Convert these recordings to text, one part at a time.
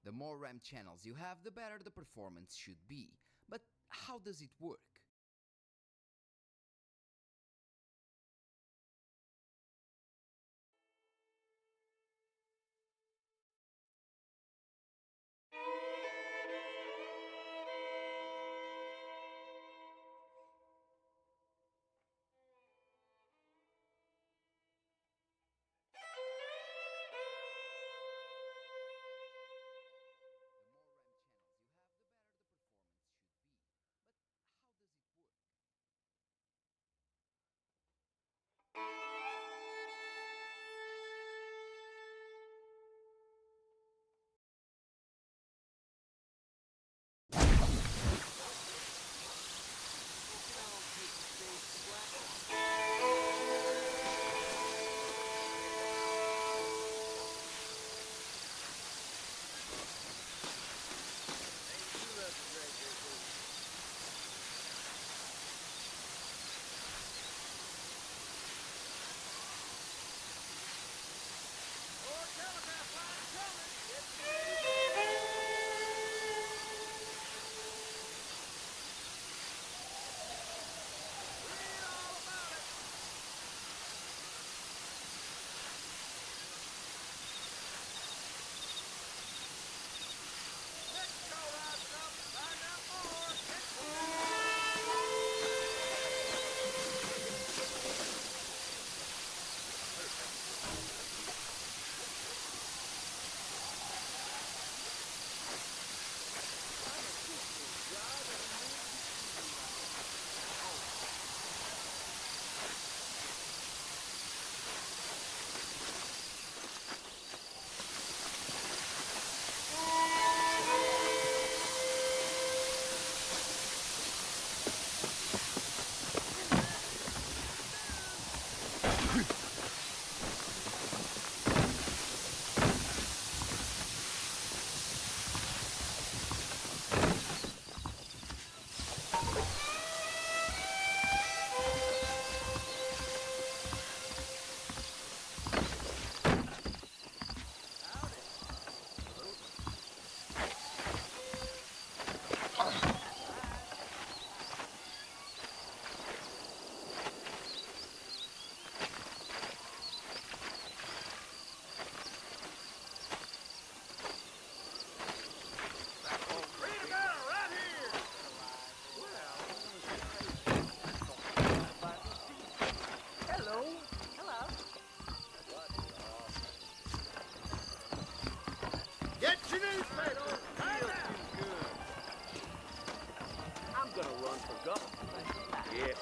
The more RAM channels you have, the better the performance should be. But how does it work?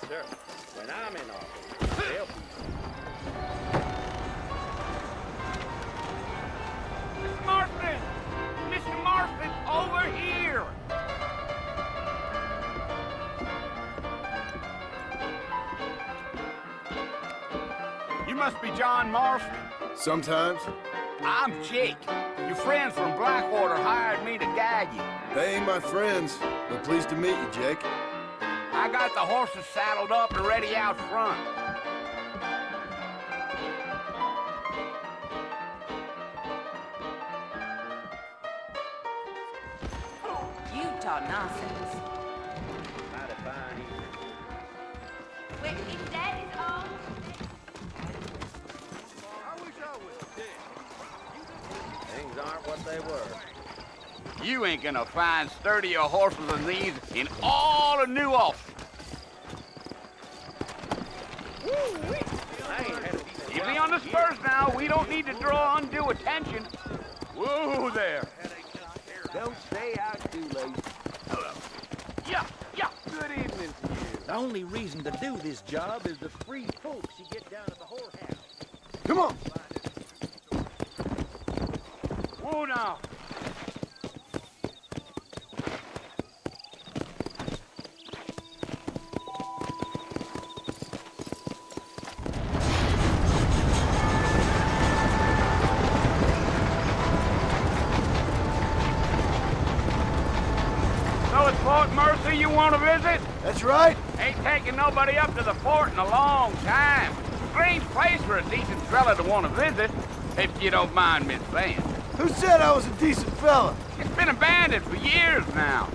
Sir, when I'm in office, I'll help you. Mr. Marston! Mr. Marston, over here! You must be John Marston. Sometimes. I'm Jake. Your friends from Blackwater hired me to guide you. They ain't my friends, but pleased to meet you, Jake. I got the horses saddled up and ready out front. Utah nonsense. Mighty fine evening. Wait, if that is all... I wish I was dead. Things aren't what they were. You ain't gonna find sturdier horses than these in all of New Ulster. Keep me on the spurs now. We don't need to draw undue attention. Whoa there. Don't stay out too late. Hello. Yeah. Good evening to you. The only reason to do this job is the free folks you get down at the whorehouse. Come on! Whoa now. So it's Fort Mercy you want to visit? That's right. Ain't taking nobody up to the fort in a long time. Strange place for a decent fella to want to visit, if you don't mind me saying. Who said I was a decent fella? It's been abandoned for years now.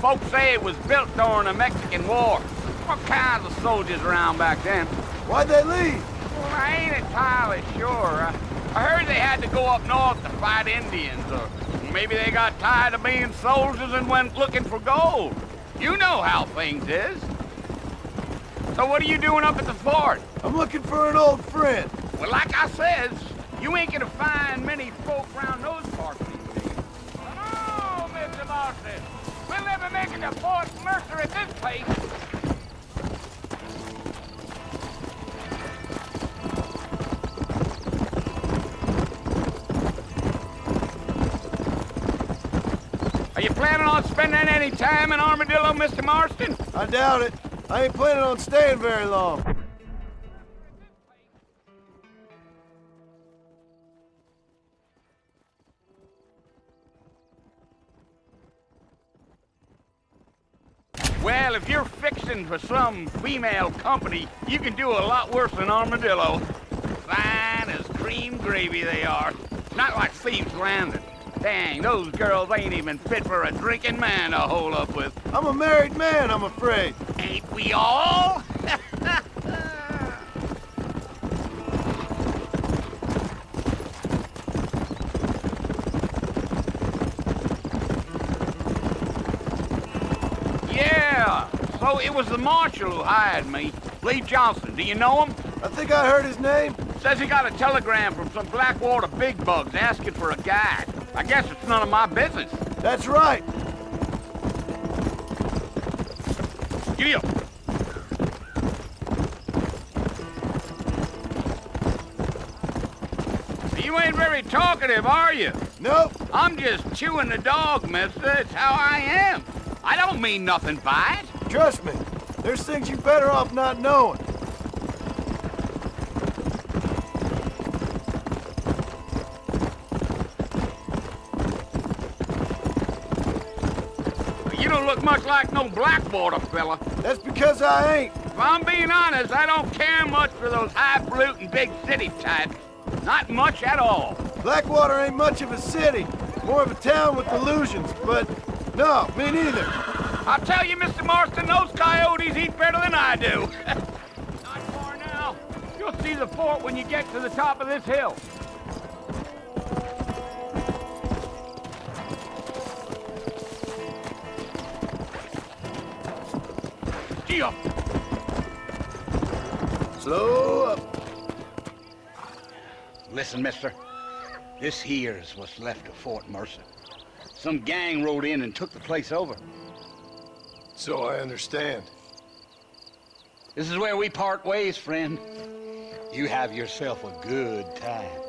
Folks say it was built during the Mexican War. What kinds of soldiers around back then? Why'd they leave? Well, I ain't entirely sure. I heard they had to go up north to fight Indians, or maybe they got tired of being soldiers and went looking for gold. You know how things is. So what are you doing up at the fort? I'm looking for an old friend. Well, like I says, you ain't gonna find many folk around those parts these days. Oh, Mr. Marston, we'll never make it to Fort Mercer at this place. Are you planning on spending any time in Armadillo, Mr. Marston? I doubt it. I ain't planning on staying very long. Well, if you're fixing for some female company, you can do a lot worse than Armadillo. Fine as cream gravy they are. Not like Thieves Landing. Dang, those girls ain't even fit for a drinking man to hole up with. I'm a married man, I'm afraid. Ain't we all? Yeah, so it was the marshal who hired me. Lee Johnson, do you know him? I think I heard his name. Says he got a telegram from some Blackwater big bugs asking for a guide. I guess it's none of my business. That's right. Giddy up. You ain't very talkative, are you? Nope. I'm just chewing the dog, mister. It's how I am. I don't mean nothing by it. Trust me. There's things you're better off not knowing. You don't look much like no Blackwater fella. That's because I ain't. If I'm being honest, I don't care much for those highfalutin big city types. Not much at all. Blackwater ain't much of a city. More of a town with illusions, but no, me neither. I'll tell you, Mr. Marston, those coyotes eat better than I do. Not far now. You'll see the fort when you get to the top of this hill. Gee up. Slow up. Listen, mister. This here's what's left of Fort Mercer. Some gang rode in and took the place over. So I understand. This is where we part ways, friend. You have yourself a good time.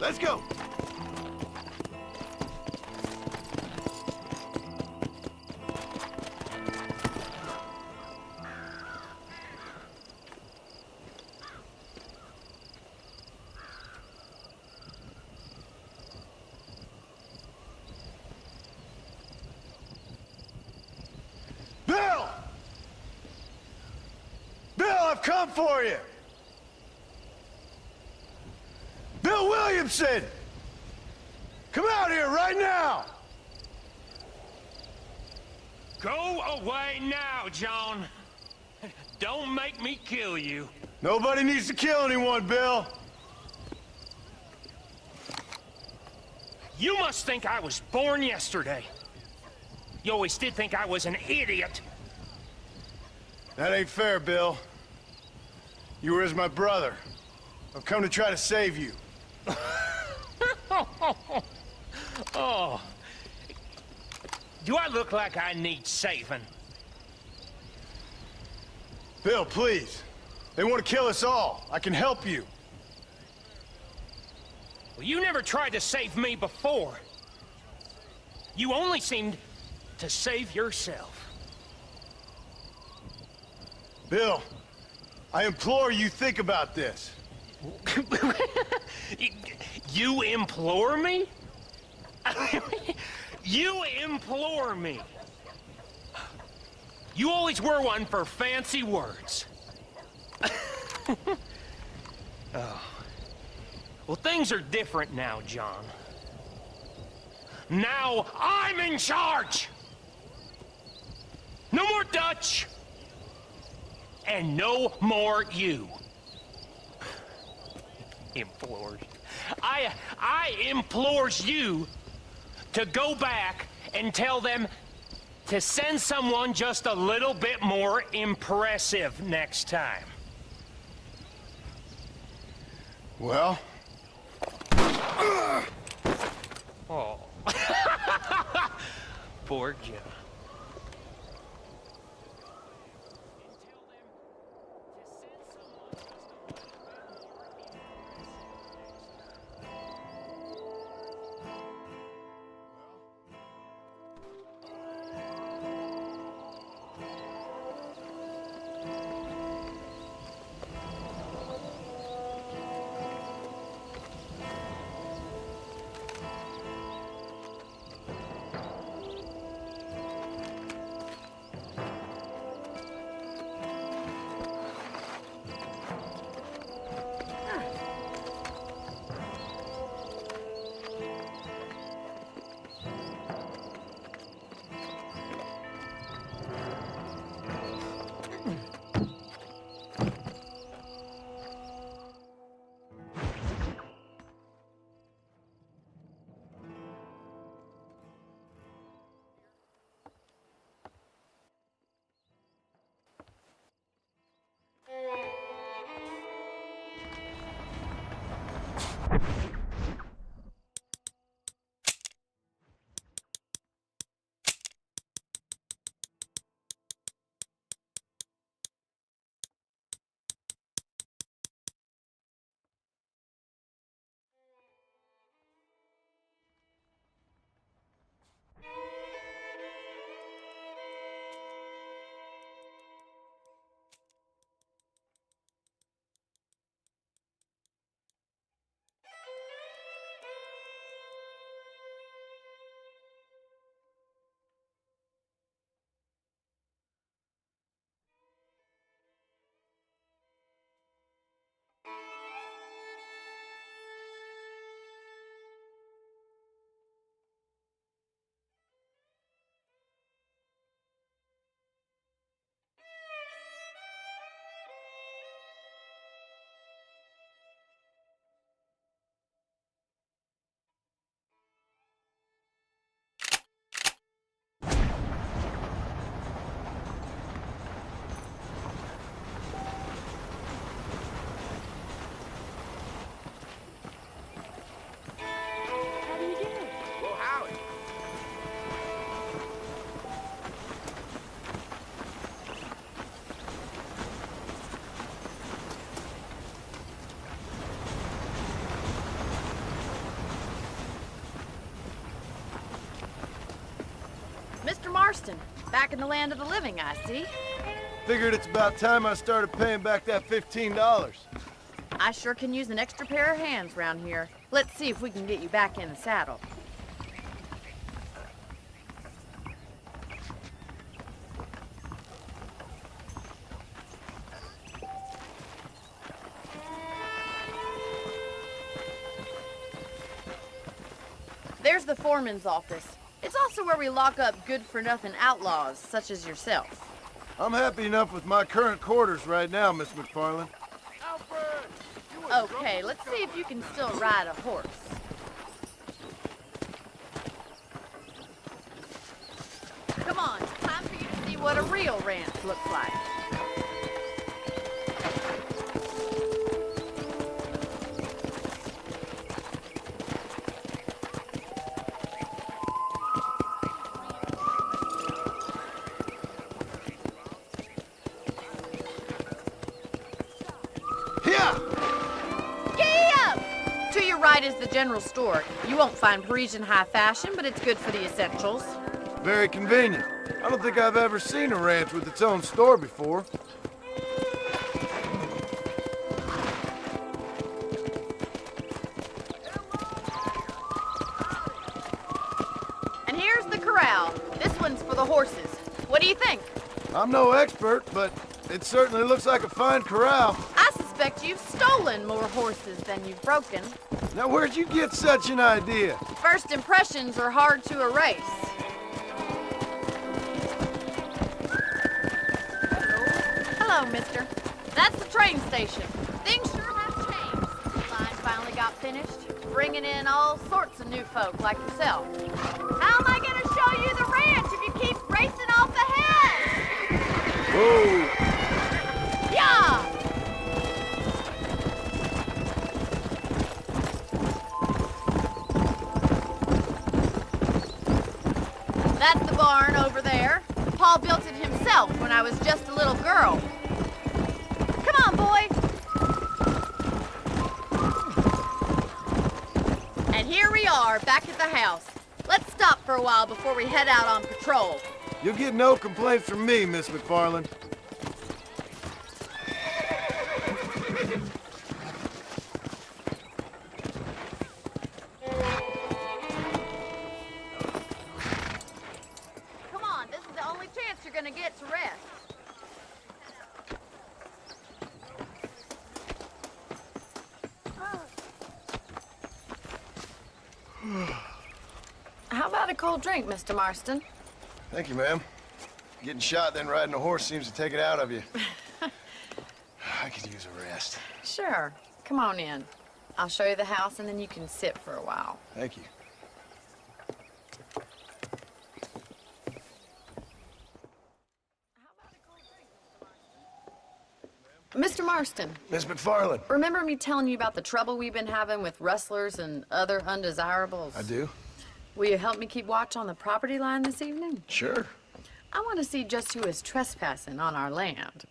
Let's go. Bill! come for you. Bill Williamson! Come out here right now! Go away now, John. Don't make me kill you. Nobody needs to kill anyone, Bill. You must think I was born yesterday. You always did think I was an idiot. That ain't fair, Bill. You were as my brother. I've come to try to save you. Oh. Do I look like I need saving? Bill, please. They want to kill us all. I can help you. Well, you never tried to save me before. You only seemed to save yourself. Bill, I implore you think about this. You implore me? You implore me. You always were one for fancy words. Oh. Well, things are different now, John. Now I'm in charge! No more Dutch! And no more you. Implores. I implores you to go back and tell them to send someone just a little bit more impressive next time. Well? Oh. Poor Joe. Mr. Marston, back in the land of the living, I see. Figured it's about time I started paying back that $15. I sure can use an extra pair of hands round here. Let's see if we can get you back in the saddle. There's the foreman's office. It's also where we lock up good-for-nothing outlaws, such as yourself. I'm happy enough with my current quarters right now, Miss McFarland. Alfred! You in Okay, trouble? let's see if you can still ride a horse. Come on, it's time for you to see what a real ranch looks like. To your right is the general store. You won't find Parisian high fashion, but it's good for the essentials. Very convenient. I don't think I've ever seen a ranch with its own store before. And here's the corral. This one's for the horses. What do you think? I'm no expert, but it certainly looks like a fine corral. I suspect you've stolen more horses than you've broken. Now, where'd you get such an idea? First impressions are hard to erase. Hello, mister. That's the train station. Things sure have changed. The line finally got finished, bringing in all sorts of new folk like yourself. How am I going to show you the ranch if you keep racing off ahead? Whoa! Yeah! That's the barn over there. Paul built it himself when I was just a little girl. Come on, boy. And here we are, back at the house. Let's stop for a while before we head out on patrol. You'll get no complaints from me, Miss McFarland. Come on, this is the only chance you're gonna get to rest. How about a cold drink, Mr. Marston? Thank you, ma'am. Getting shot, then riding a horse seems to take it out of you. I could use a rest. Sure. Come on in. I'll show you the house and then you can sit for a while. Thank you. Mr. Marston, Miss McFarland. remember me telling you about the trouble we've been having with rustlers and other undesirables? I do? Will you help me keep watch on the property line this evening? Sure. I want to see just who is trespassing on our land.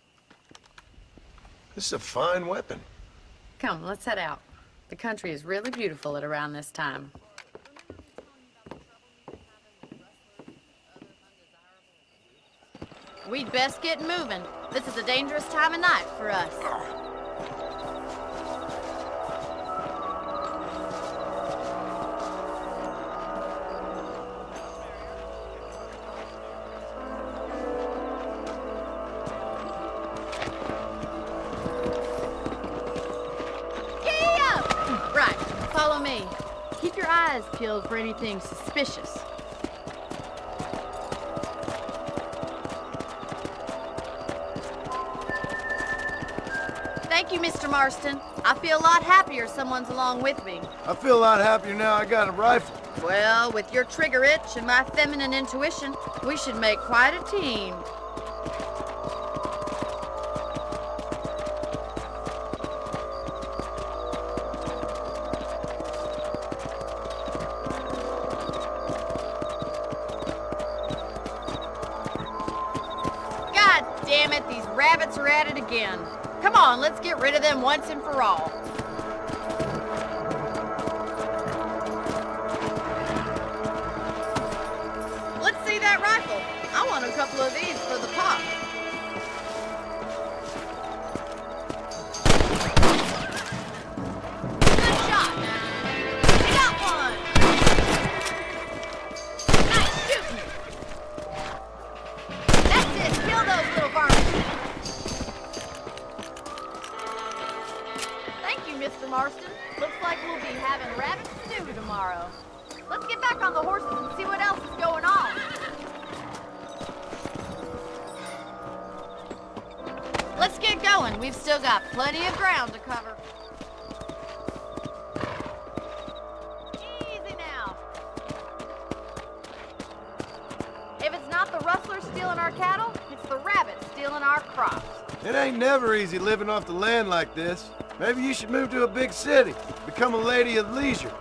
This is a fine weapon. Come, let's head out. The country is really beautiful at around this time. We'd best get moving. This is a dangerous time of night for us. Giddy up! Right, follow me. Keep your eyes peeled for anything suspicious. Thank you, Mr. Marston. I feel a lot happier someone's along with me. I feel a lot happier now I got a rifle. Well, with your trigger itch and my feminine intuition, we should make quite a team. God damn it, these rabbits are at it again. Come on, let's get rid of them once and for all. Let's see that rifle. I want a couple of these for the pop. Good shot. You got one. Nice shooting. That's it. Kill those little varmints. Thank you, Mr. Marston. Looks like we'll be having rabbit stew tomorrow. Let's get back on the horses and see what else is going on. Let's get going. We've still got plenty of ground to cover. Easy now. If it's not the rustlers stealing our cattle, it's the rabbits stealing our crops. It ain't never easy living off the land like this. Maybe you should move to a big city, become a lady of leisure.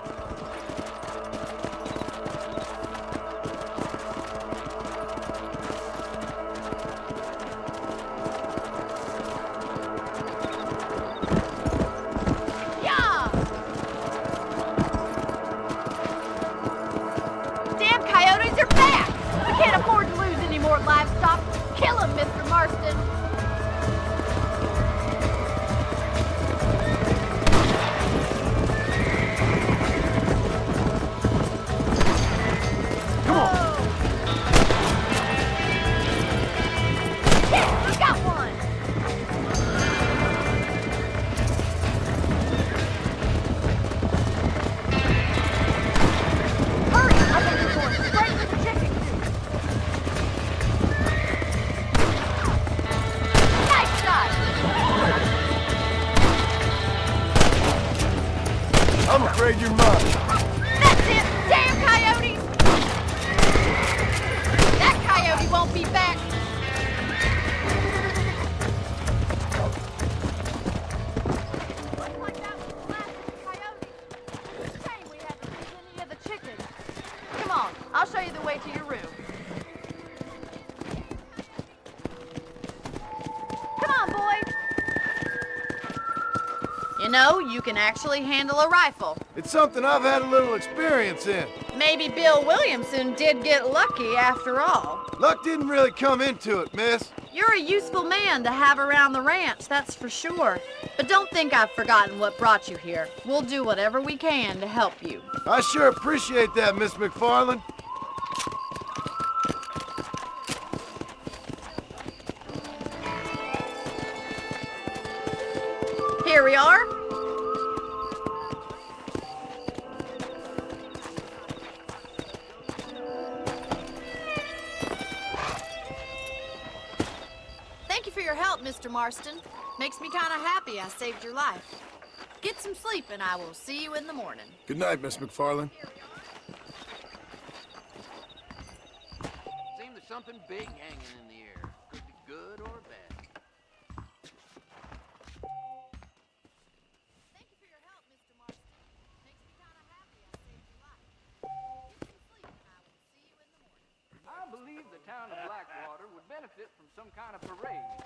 Yeah! Damn coyotes are back! We can't afford to lose any more livestock. Kill them, Mr. Marston. I'm afraid you're mine. That's it! Damn coyotes! That coyote won't be back! Looks like that was the last of the coyotes. Shame we haven't seen any of the chickens. Come on, I'll show you the way to your room. Come on, boy! You know, you can actually handle a rifle. It's something I've had a little experience in. Maybe Bill Williamson did get lucky after all. Luck didn't really come into it, miss. You're a useful man to have around the ranch, that's for sure. But don't think I've forgotten what brought you here. We'll do whatever we can to help you. I sure appreciate that, Miss McFarland. Here we are. Thank you for your help, Mr. Marston. Makes me kind of happy I saved your life. Get some sleep and I will see you in the morning. Good night, Miss McFarland. Seems there's something big hanging in the air. Could be good or bad. Thank you for your help, Mr. Marston. Makes me kind of happy I saved your life. Get some sleep and I will see you in the morning. I believe the town of Blackwater would benefit from some kind of parade.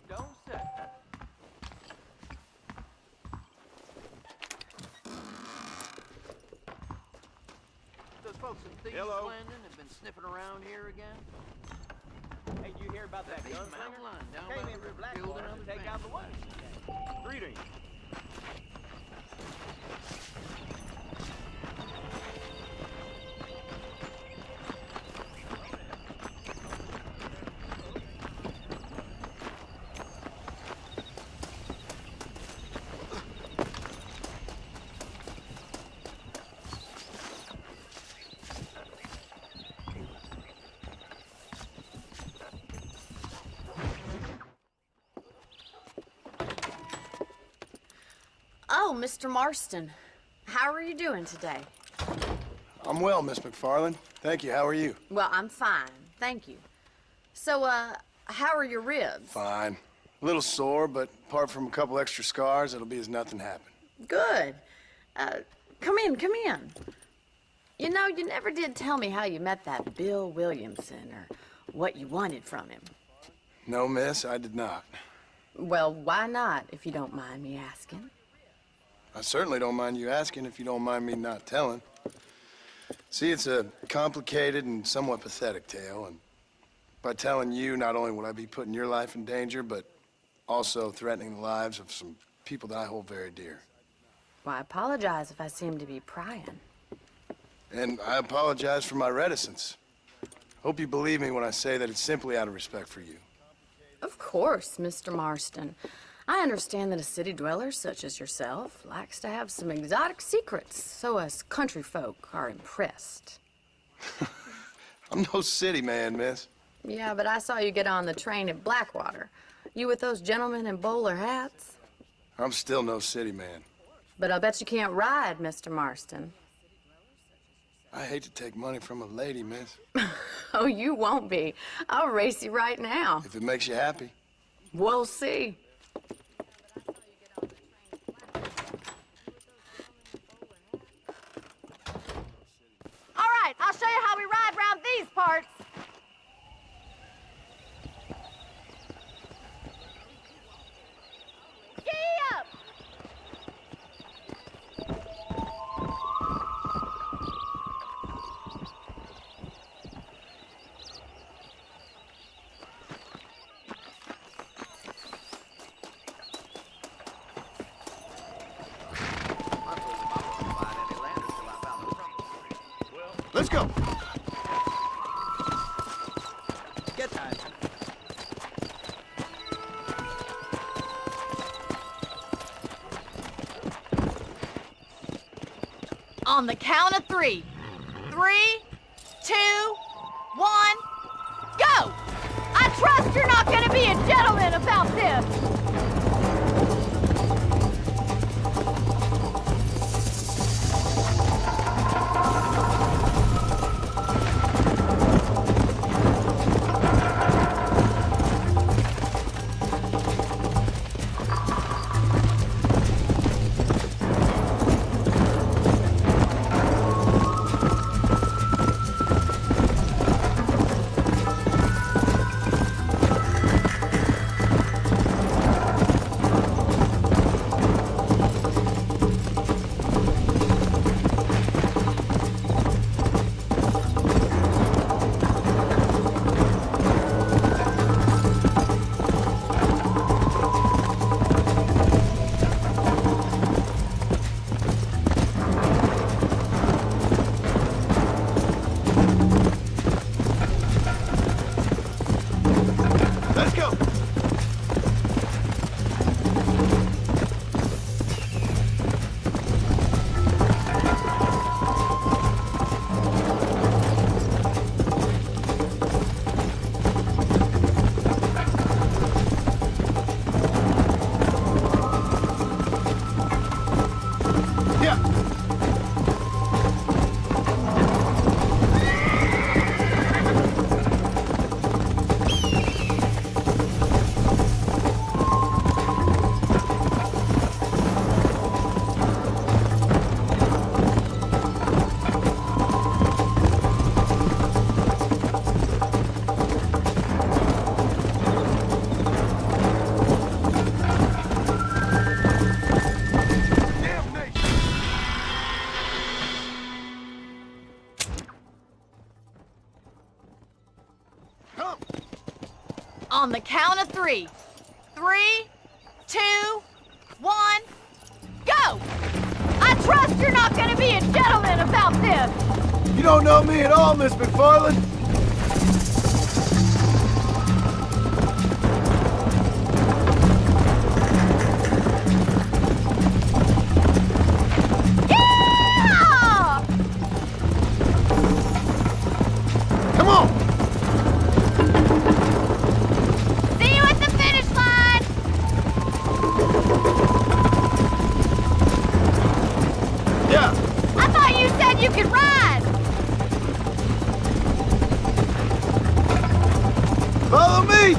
Don't say. Those folks in Thieves Landing have been sniffing around here again. Hey, you hear about that Big mountain gunslinger? line down Came by in the from river, killed Blackwater another to take out the family. wife. Greetings. Oh, Mr. Marston. How are you doing today? I'm well, Miss McFarland. Thank you. How are you? Well, I'm fine. Thank you. So, how are your ribs? Fine. A little sore, but apart from a couple extra scars, it'll be as nothing happened. Good. Come in, come in. You know, you never did tell me how you met that Bill Williamson or what you wanted from him. No, miss, I did not. Well, why not, if you don't mind me asking? I certainly don't mind you asking if you don't mind me not telling. See, it's a complicated and somewhat pathetic tale, and by telling you, not only would I be putting your life in danger, but also threatening the lives of some people that I hold very dear. Well, I apologize if I seem to be prying. And I apologize for my reticence. Hope you believe me when I say that it's simply out of respect for you. Of course, Mr. Marston. I understand that a city dweller such as yourself likes to have some exotic secrets, so us country folk are impressed. I'm no city man, miss. Yeah, but I saw you get on the train at Blackwater. You with those gentlemen in bowler hats? I'm still no city man. But I bet you can't ride, Mr. Marston. I hate to take money from a lady, miss. Oh, you won't be. I'll race you right now. If it makes you happy. We'll see. All right, I'll show you how we ride around these parts. Gee up! Let's go. Get that. On the count of 3. 3, 2, 1, go! I trust you're not gonna be a gentleman about this. On the count of 3. 3, 2, 1, go! I trust you're not gonna be a gentleman about this. You don't know me at all, Miss McFarland. Yeah! Come on! See you at the finish line! Yeah. I thought you said you could ride! Follow me!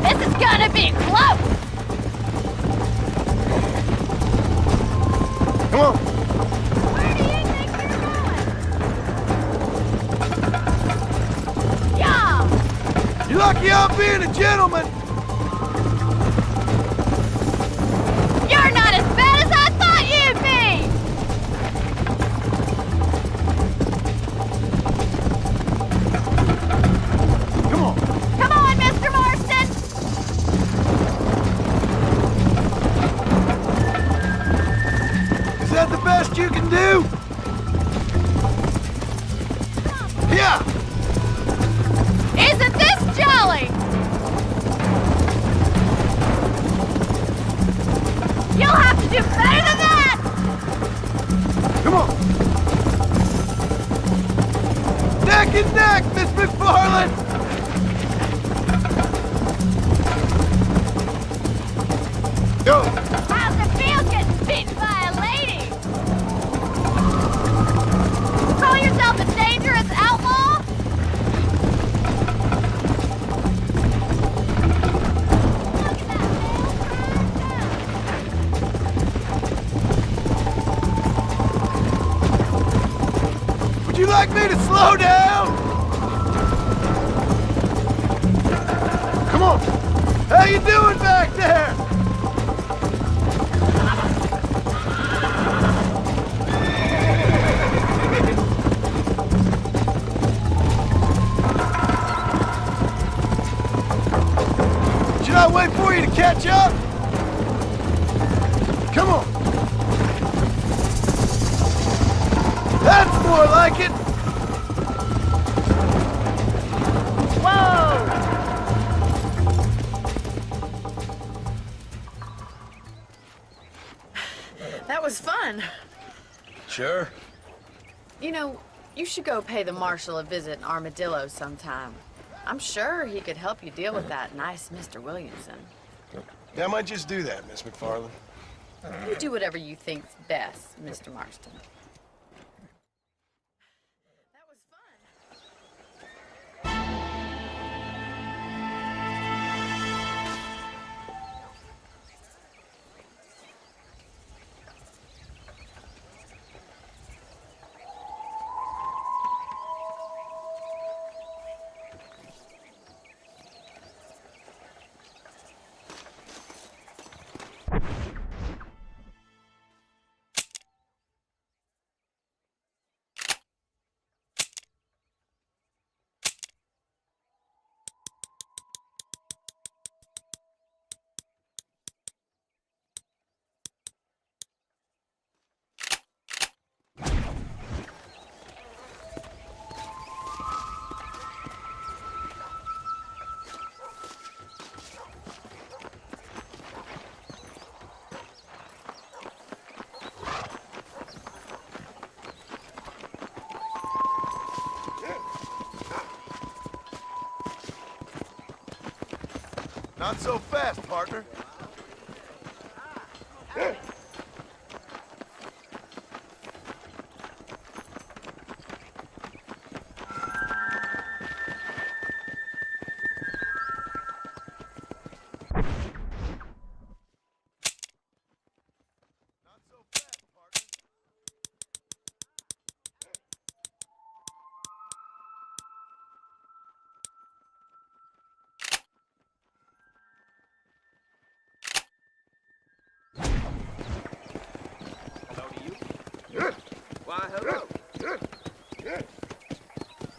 This is gonna be close! Come on. Where do you think you're going? Yeah! You're lucky I'm being a gentleman. You're not as bad as I thought you'd be! Come on. Come on, Mr. Marston! Is that the best you can do? Yeah. Isn't this jolly? You'll have to do better than that! Come on. Neck and neck, Miss McFarland. Go. How's it feel getting beaten by a lady? Call yourself a dangerous outlaw? Look at that male. Would you like me to slow down? Come on. How you doing back there? Should I wait for you to catch up? Come on. That's more like it. Whoa! That was fun. Sure. You know, you should go pay the marshal a visit in Armadillo sometime. I'm sure he could help you deal with that nice Mr. Williamson. Yeah, I might just do that, Miss McFarland. You do whatever you think's best, Mr. Marston. That was fun. Not so fast, partner. Why, hello.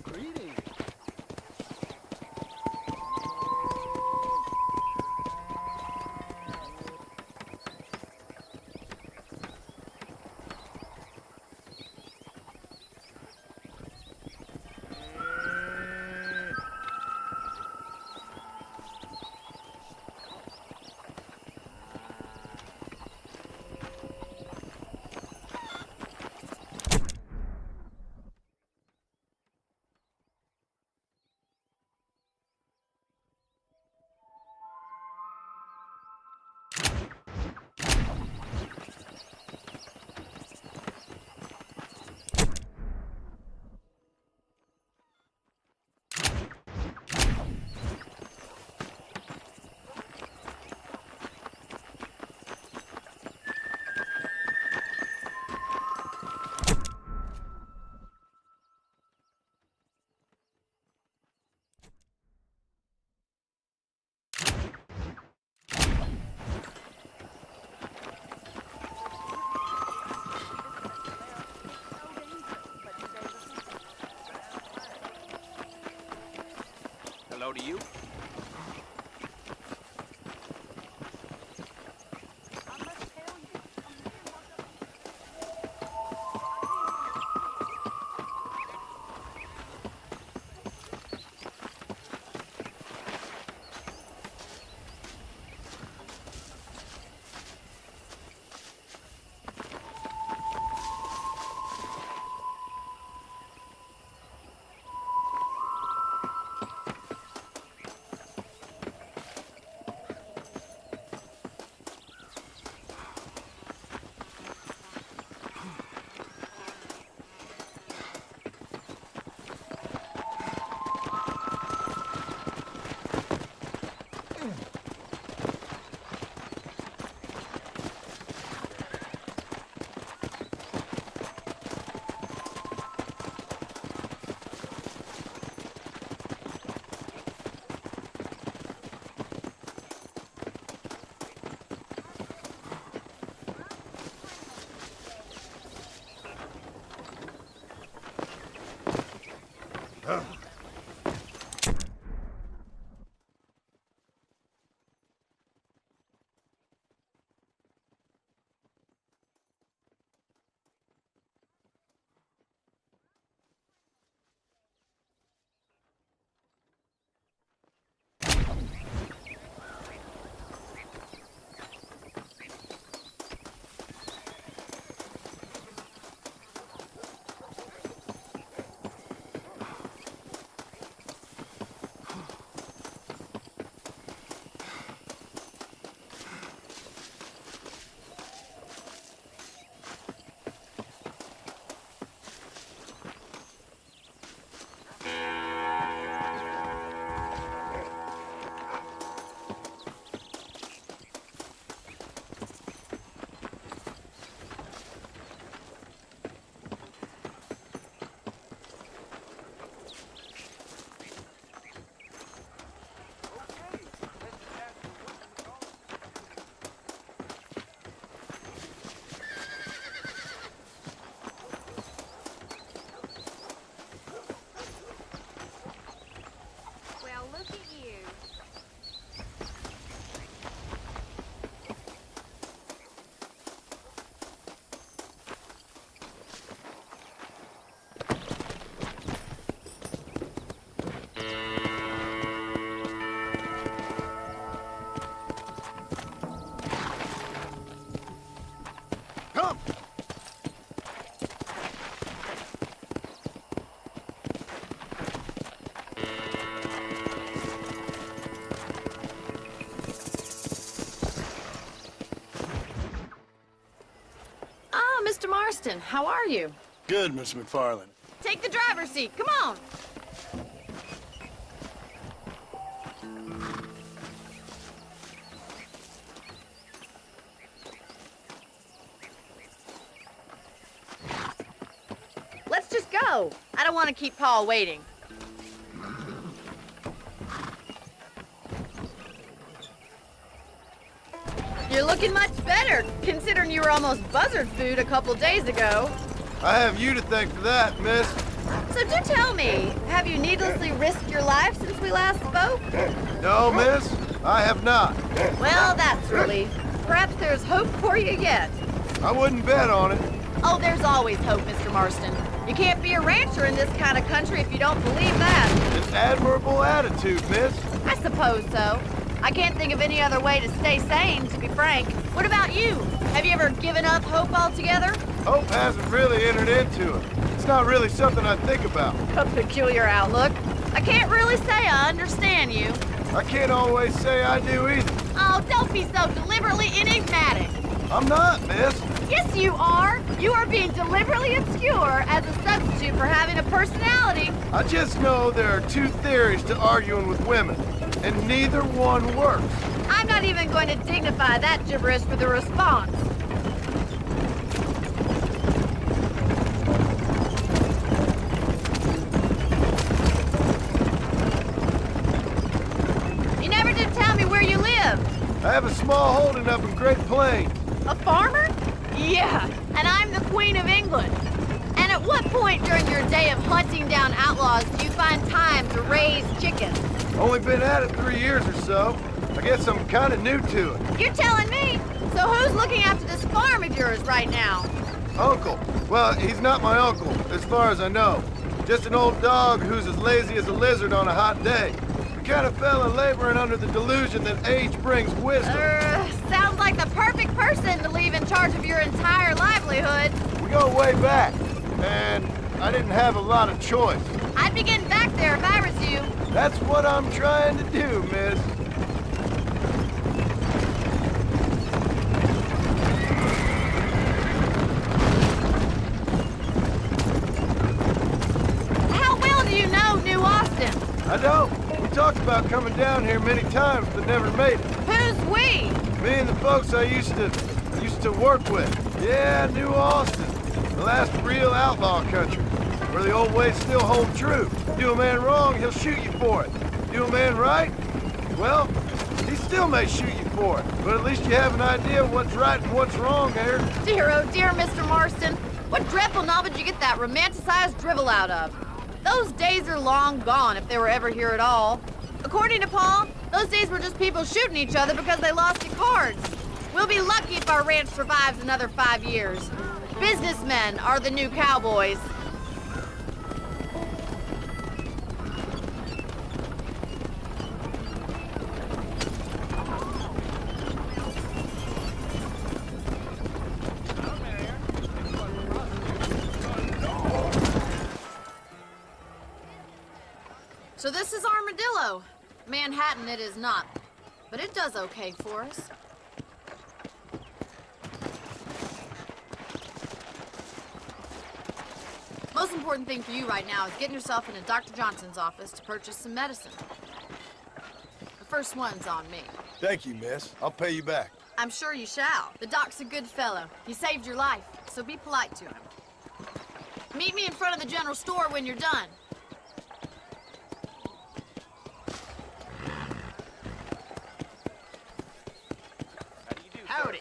Greetings. know, do you? Mr. Marston, how are you? Good, Miss McFarland. Take the driver's seat. Come on. Let's just go. I don't want to keep Paul waiting. You're looking much better, considering you were almost buzzard food a couple days ago. I have you to thank for that, miss. So do tell me, have you needlessly risked your life since we last spoke? No, miss, I have not. Well, that's a relief. Perhaps there's hope for you yet. I wouldn't bet on it. Oh, there's always hope, Mr. Marston. You can't be a rancher in this kind of country if you don't believe that. It's admirable attitude, miss. I suppose so. I can't think of any other way to stay sane, to be frank. What about you? Have you ever given up hope altogether? Hope hasn't really entered into it. It's not really something I think about. A peculiar outlook. I can't really say I understand you. I can't always say I do either. Oh, don't be so deliberately enigmatic. I'm not, miss. Yes, you are. You are being deliberately obscure as a substitute for having a personality. I just know there are two theories to arguing with women, and neither one works. I'm not even going to dignify that gibberish with a response. You never did tell me where you live. I have a small holding up in Great Plains. A farmer? Yeah, and I'm the Queen of England. And at what point during your day of hunting down outlaws do you find time to raise chickens? Only been at it 3 years or so. I guess I'm kind of new to it. You're telling me? So who's looking after this farm of yours right now? Uncle. Well, he's not my uncle, as far as I know. Just an old dog who's as lazy as a lizard on a hot day. The kind of fella laboring under the delusion that age brings wisdom. Sounds like the perfect person to leave in charge of your entire livelihood. We go way back, and I didn't have a lot of choice. I'd be getting back there if I was you. That's what I'm trying to do, miss. How well do you know New Austin? I don't. We talked about coming down here many times, but never made it. Who's we? Me and the folks I used to work with. Yeah, New Austin. The last real outlaw country, where the old ways still hold true. Do a man wrong, he'll shoot you for it. Do a man right, well, he still may shoot you for it. But at least you have an idea of what's right and what's wrong there. Dear, oh dear, Mr. Marston. What dreadful novel did you get that romanticized drivel out of? Those days are long gone, if they were ever here at all. According to Paul, those days were just people shooting each other because they lost at cards. We'll be lucky if our ranch survives another 5 years. Businessmen are the new cowboys. So this is Armadillo. Manhattan it is not, but it does okay for us. Most important thing for you right now is getting yourself into Dr. Johnson's office to purchase some medicine. The first one's on me. Thank you, miss. I'll pay you back. I'm sure you shall. The doc's a good fellow. He saved your life, so be polite to him. Meet me in front of the general store when you're done. Howdy.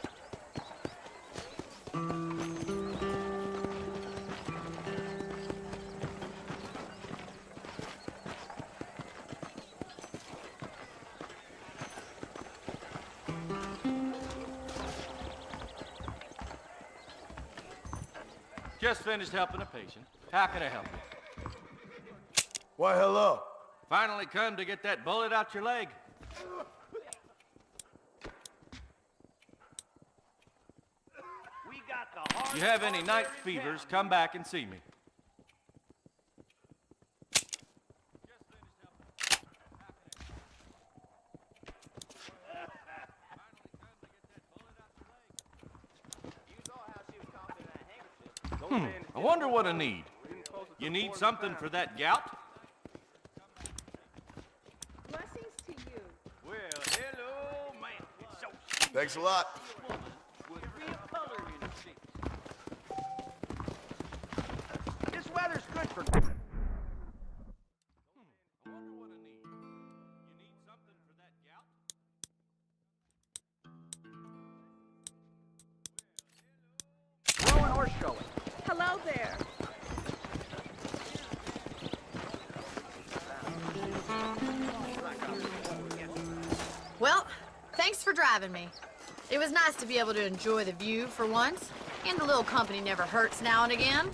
Just finished helping a patient. How can I help you? Why, hello. Finally come to get that bullet out your leg. You have any night fevers, come back and see me. I wonder what I need. You need something for that gout? Blessings to you. Well, hello, man. It's so Thanks a lot. with real color in the city. This weather's good for... I wonder what I need. You need something for that gout? Growing or showing? Hello there. Well, thanks for driving me. It was nice to be able to enjoy the view for once, and a little company never hurts now and again.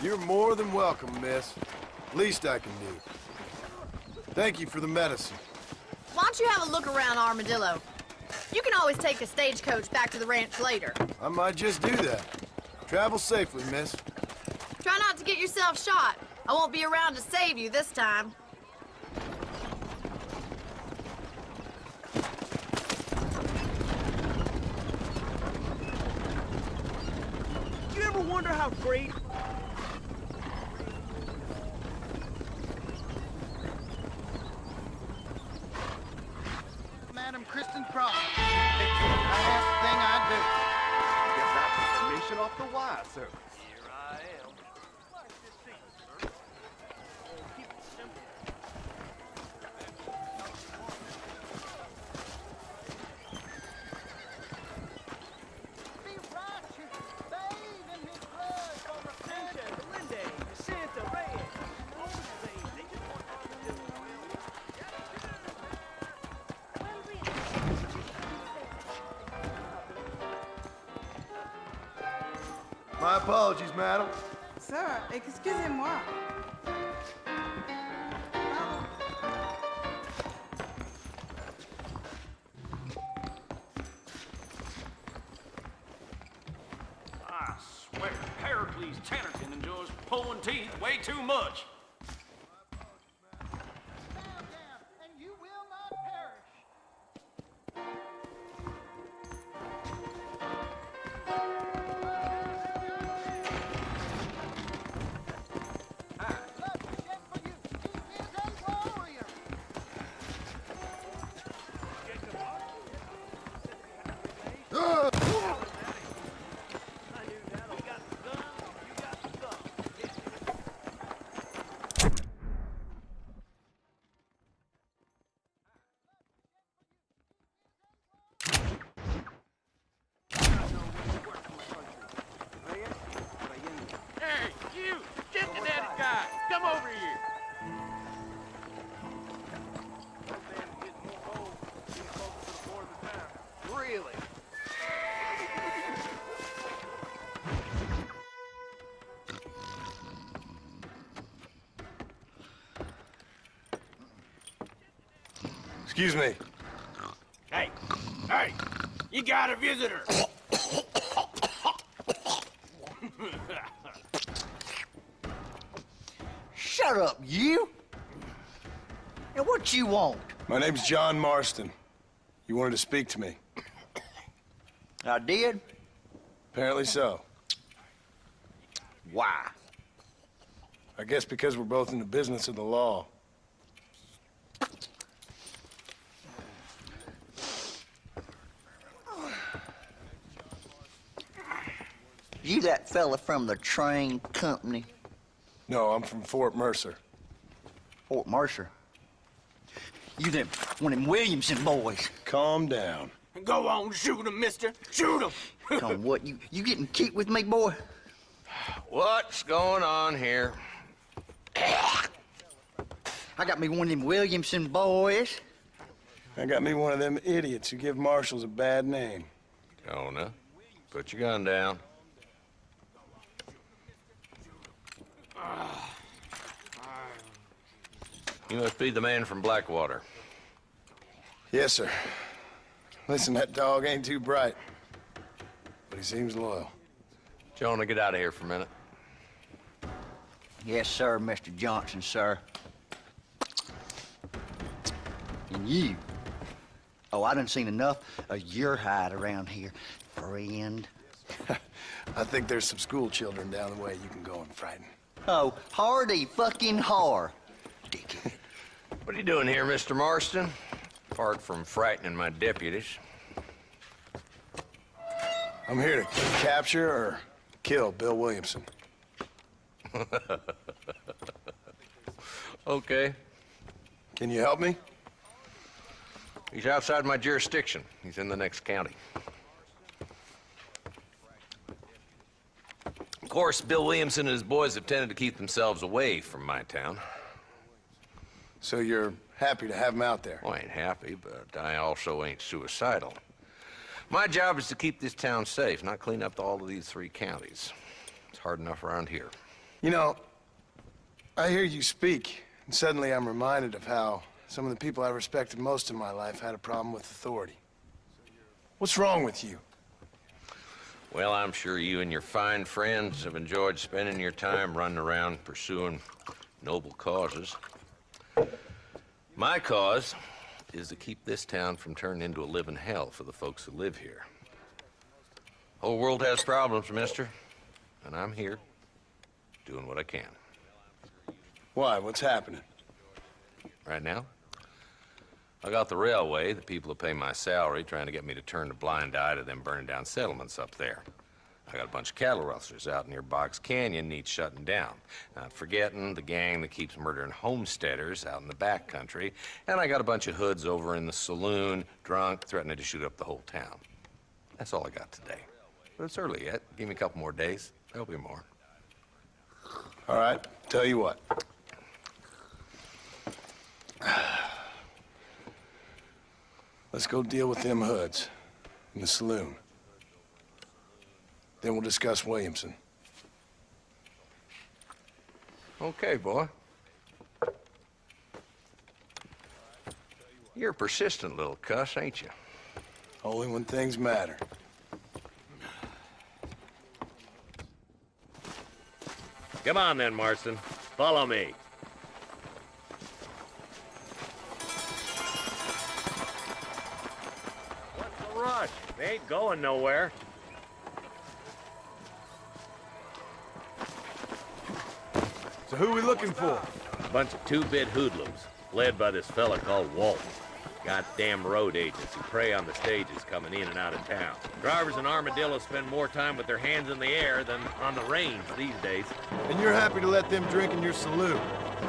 You're more than welcome, miss. Least I can do. Thank you for the medicine. Why don't you have a look around Armadillo? You can always take a stagecoach back to the ranch later. I might just do that. Travel safely, miss. Try not to get yourself shot. I won't be around to save you this time. You ever wonder how great... Madam Kristen Cross. It's the last thing I do. Get that information off the wire, sir. Here I am. What's this thing, sir? Keep it simple. Be righteous, bathe in his blood for repentance. Santa, Linda, Santa, Red. They just want Armadillo well. My apologies, madam. Sir, excusez-moi. I swear, Pericles Tannerton enjoys pulling teeth way too much. Hey, you! Get to that guy! Come over here! Really? Excuse me. Hey! Hey! You got a visitor! Shut up, you! And what you want? My name's John Marston. You wanted to speak to me. I did? Apparently so. Why? I guess because we're both in the business of the law. You that fella from the train company? No, I'm from Fort Mercer. Fort Mercer? You them, one of them Williamson boys. Calm down. Go on, shoot him, mister! Shoot him! Come on, what, you getting kicked with me, boy? What's going on here? I got me one of them Williamson boys. I got me one of them idiots who give marshals a bad name. Jonah, put your gun down. You must be the man from Blackwater. Yes, sir. Listen, that dog ain't too bright, but he seems loyal. Jonah, get out of here for a minute. Yes, sir, Mr. Johnson, sir. And you. Oh, I done seen enough of your hide around here, friend. I think there's some school children down the way you can go and frighten. Oh, hardy fucking har. Dickhead. What are you doing here, Mr. Marston? Apart from frightening my deputies. I'm here to capture or kill Bill Williamson. Okay. Can you help me? He's outside my jurisdiction. He's in the next county. Of course, Bill Williamson and his boys have tended to keep themselves away from my town. So you're happy to have him out there? Well, I ain't happy, but I also ain't suicidal. My job is to keep this town safe, not clean up all of these 3 counties. It's hard enough around here. You know, I hear you speak, and suddenly I'm reminded of how some of the people I respected most in my life had a problem with authority. What's wrong with you? Well, I'm sure you and your fine friends have enjoyed spending your time running around pursuing noble causes. My cause is to keep this town from turning into a living hell for the folks who live here. Whole world has problems, mister, and I'm here doing what I can. Why? What's happening? Right now, I got the railway, the people who pay my salary, trying to get me to turn a blind eye to them burning down settlements up there. I got a bunch of cattle rustlers out near Box Canyon needs shutting down. Not forgetting the gang that keeps murdering homesteaders out in the back country. And I got a bunch of hoods over in the saloon, drunk, threatening to shoot up the whole town. That's all I got today. But it's early yet. Give me a couple more days. There'll be more. All right, tell you what. Let's go deal with them hoods in the saloon. Then we'll discuss Williamson. Okay, boy. You're a persistent little cuss, ain't you? Only when things matter. Come on then, Marston. Follow me. What's the rush? They ain't going nowhere. So who we looking for? A bunch of two-bit hoodlums, led by this fella called Walton. Goddamn road agents who prey on the stages coming in and out of town. Drivers and armadillos spend more time with their hands in the air than on the range these days. And you're happy to let them drink in your saloon?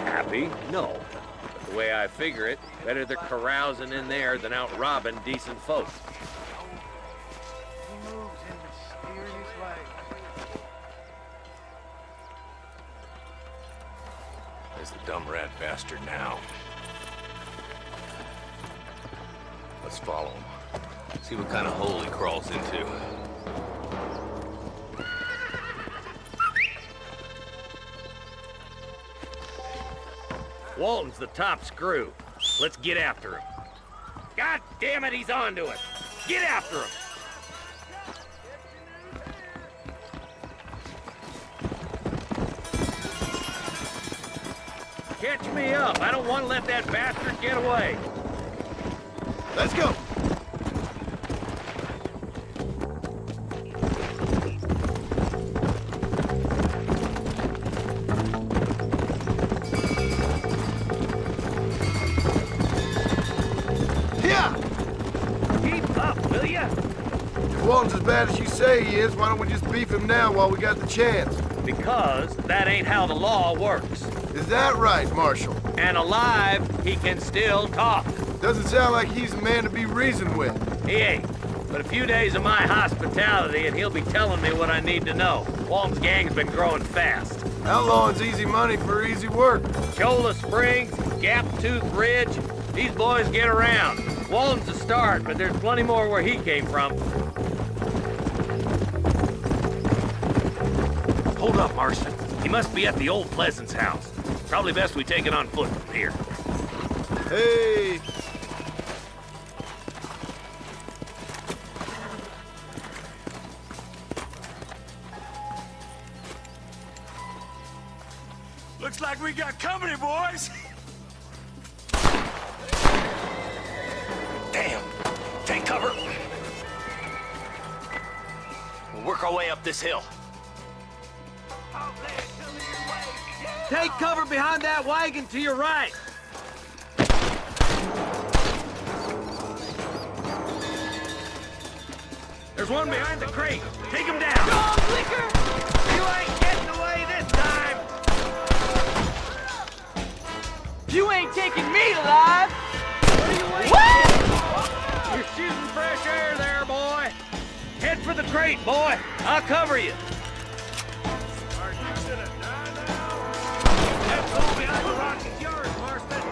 Happy? No. But the way I figure it, better they're carousing in there than out robbing decent folks. He moves in mysterious ways. There's the dumb rat bastard now. Let's follow him. See what kind of hole he crawls into. Walton's the top screw. Let's get after him. God damn it, he's onto us. Get after him. Catch me up. I don't want to let that bastard get away. Let's go! Yeah! Keep up, will ya? If Walton's as bad as you say he is, why don't we just beef him now while we got the chance? Because that ain't how the law works. Is that right, Marshal? And alive, he can still talk. Doesn't sound like he's a man to be reasoned with. He ain't. But a few days of my hospitality and he'll be telling me what I need to know. Walton's gang's been growing fast. Outlawing's easy money for easy work. Cholla Springs, Gap Tooth Ridge, these boys get around. Walton's a start, but there's plenty more where he came from. Hold up, Marston. He must be at the old Pleasance house. Probably best we take it on foot from here. Hey! Looks like we got company, boys. Damn. Take cover. We'll work our way up this hill. Take cover behind that wagon to your right. There's one behind the crate. Take him down. Go, Blicker! You ain't getting away this time. You ain't taking me alive! What are you waiting for? You're shooting fresh air there, boy. Head for the crate, boy. I'll cover you. That hole behind the rock is yours, Marston.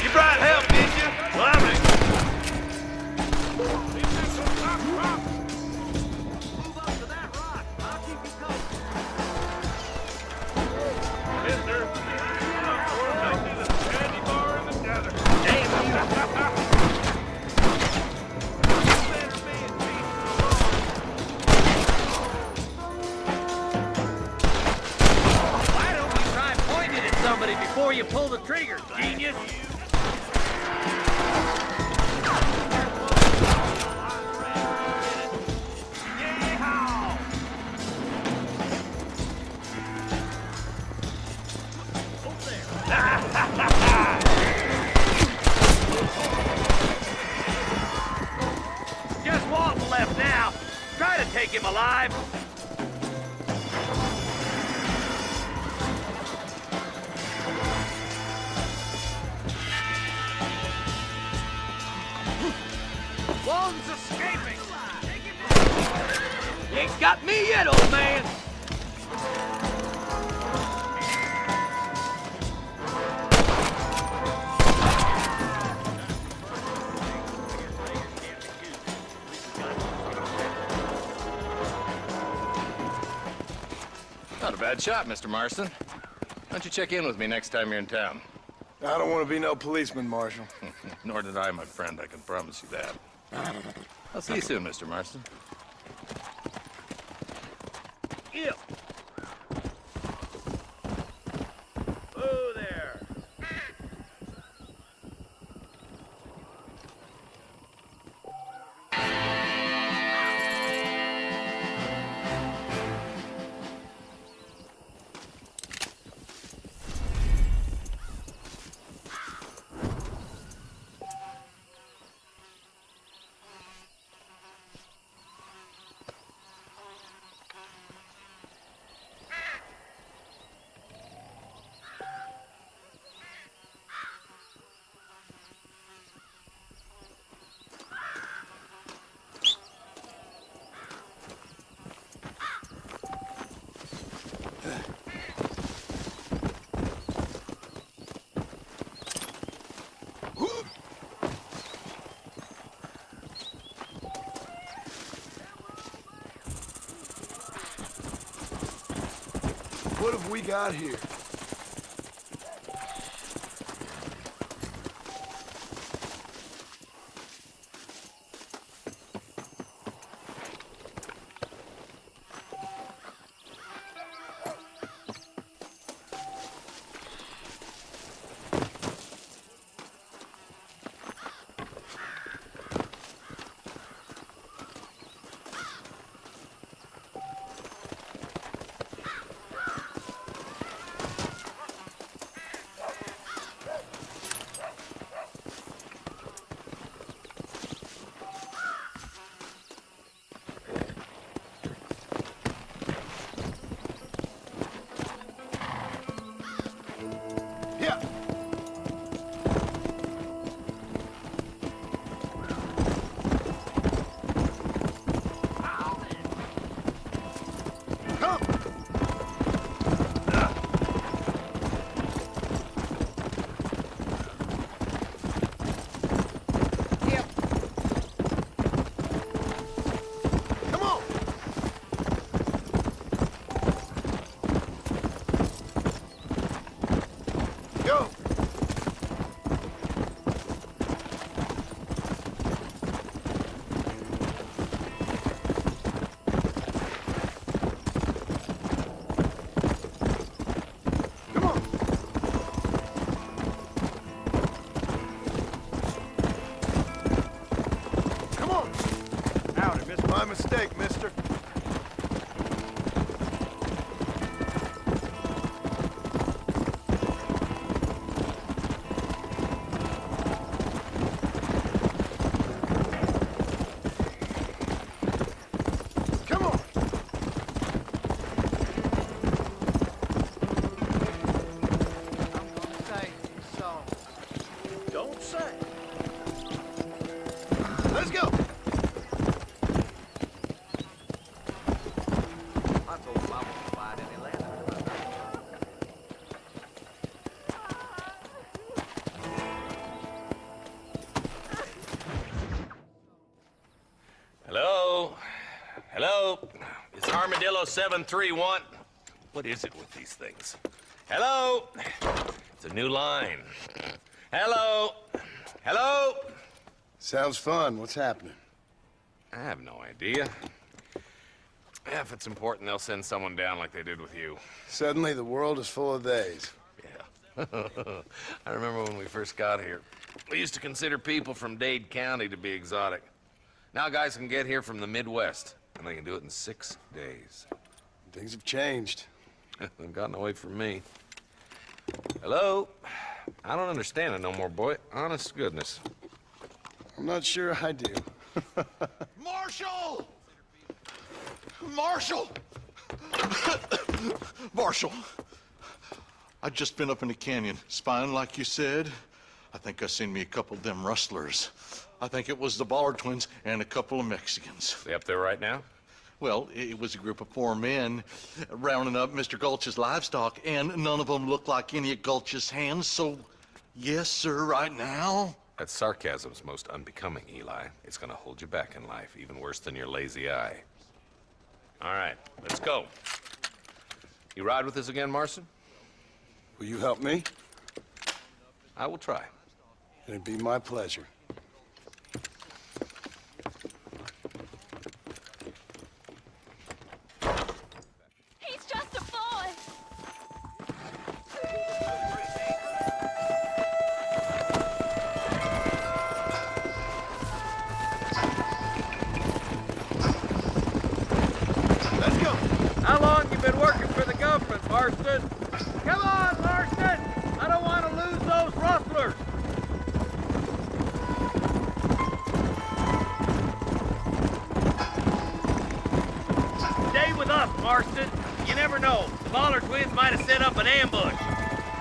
You brought help, did you? Well, I'm Move up to that rock. I'll keep you covered. Mister. I'll be the candy bar in the desert. Damn you. Why don't you try pointing at somebody before you pull the trigger, genius? Just Walton left now. Try to take him alive. Walton's escaping. You ain't got me yet, old man. Not a bad shot, Mr. Marston. Why don't you check in with me next time you're in town? I don't want to be no policeman, Marshal. Nor did I, my friend. I can promise you that. I'll see you soon, Mr. Marston. Yeah. Oh, there. What have we got here? My mistake, mister. Come on. Don't say. Let's go. Hello? Hello? It's Armadillo 731. What is it with these things? Hello? It's a new line. Hello? Hello? Sounds fun. What's happening? I have no idea. Yeah, if it's important, they'll send someone down like they did with you. Suddenly, the world is full of days. Yeah. I remember when we first got here. We used to consider people from Dade County to be exotic. Now guys can get here from the Midwest, and they can do it in 6 days. Things have changed. They've gotten away from me. Hello? I don't understand it no more, boy. Honest to goodness. I'm not sure I do. Marshal! Marshal! Marshal! I just been up in the canyon, spying like you said. I think I seen me a couple of them rustlers. I think it was the Ballard twins and a couple of Mexicans. They up there right now? Well, it was a group of 4 men rounding up Mr. Gulch's livestock, and none of them looked like any of Gulch's hands, so yes, sir, right now. That sarcasm's most unbecoming, Eli. It's gonna hold you back in life, even worse than your lazy eye. All right, let's go. You ride with us again, Marston? Will you help me? I will try. It'd be my pleasure. He's just a boy. Let's go. How long you been working for the government, Marston? Come on, Marston! I don't want to lose those rustlers! Stay with us, Marston. You never know. The Baller twins might have set up an ambush.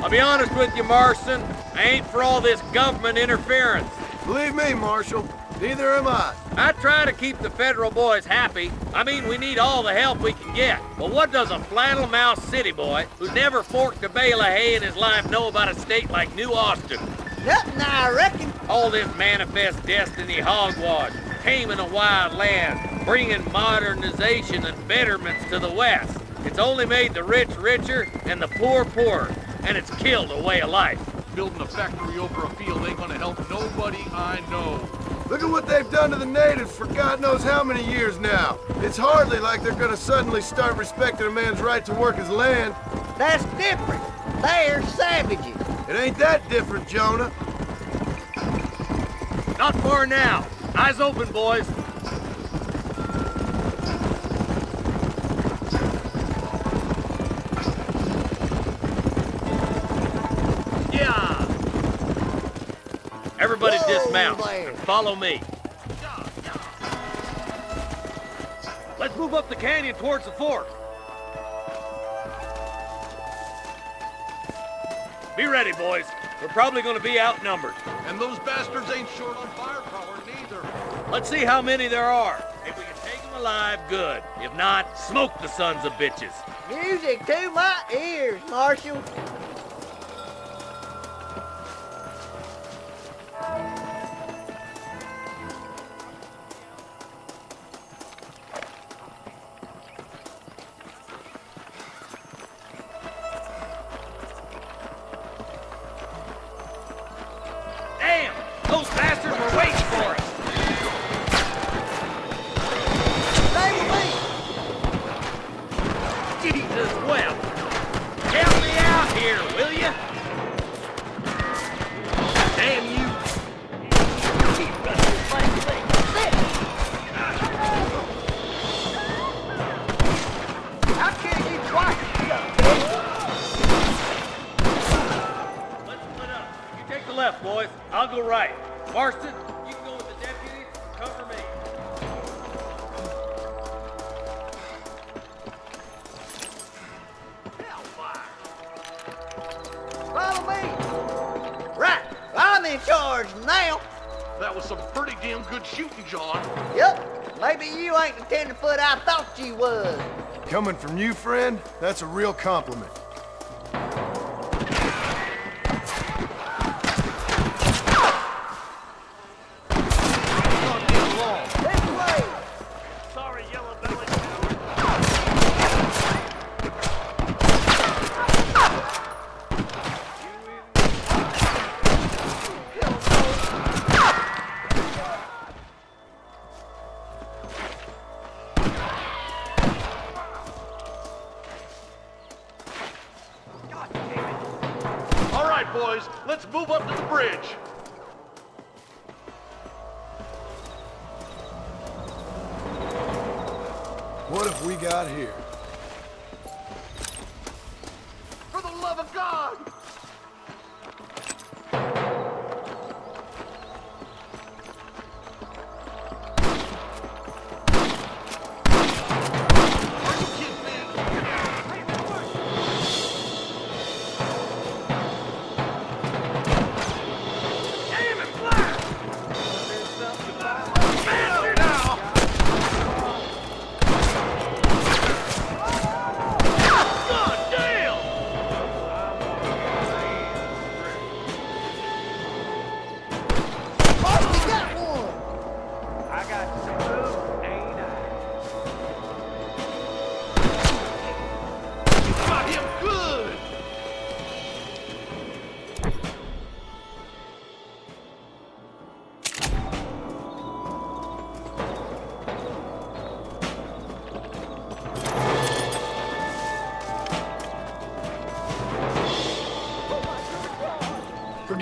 I'll be honest with you, Marston. I ain't for all this government interference. Believe me, Marshal, neither am I. I try to keep the federal boys happy. I mean, we need all the help we can get. But what does a flannel-mouthed city boy who's never forked a bale of hay in his life know about a state like New Austin? Nothing, I reckon. All this manifest destiny hogwash, taming a wild land, bringing modernization and betterments to the West. It's only made the rich richer and the poor poorer, and it's killed a way of life. Building a factory over a field ain't gonna help nobody I know. Look at what they've done to the natives for God knows how many years now. It's hardly like they're gonna suddenly start respecting a man's right to work his land. That's different. They're savages. It ain't that different, Jonah. Not far now. Eyes open, boys. Yeah. Everybody dismount and follow me. Let's move up the canyon towards the fort. Be ready, boys. We're probably going to be outnumbered. And those bastards ain't short on firepower neither. Let's see how many there are. If we can take them alive, good. If not, smoke the sons of bitches. Music to my ears, Marshal. Damn! Those bastards were waiting for us! Jesus, well, help me out here, will you? Damn you! Keep running this same thing. How can you twice? Let's split up. You take the left, boys. I'll go right. Marston, you can go with the deputies. Cover me. Follow me. Right. I'm in charge now. That was some pretty damn good shooting, John. Yep. Maybe you ain't the tenderfoot I thought you was. Coming from you, friend, that's a real compliment. Sorry, yellow belly. All right, boys, let's move up to the bridge. What have we got here? For the love of God! Are you kidding me? Damn it, Blair! Bastard now!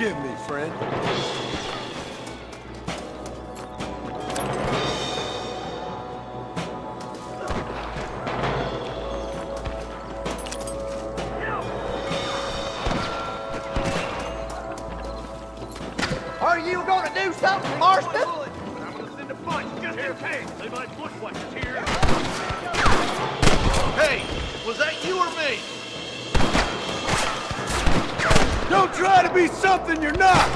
Forgive me, friend. Are you gonna do something, Marston? I'm gonna send a bunch just in case. They might bushwhackers here. Hey, was that you or me? Don't try to be something you're not!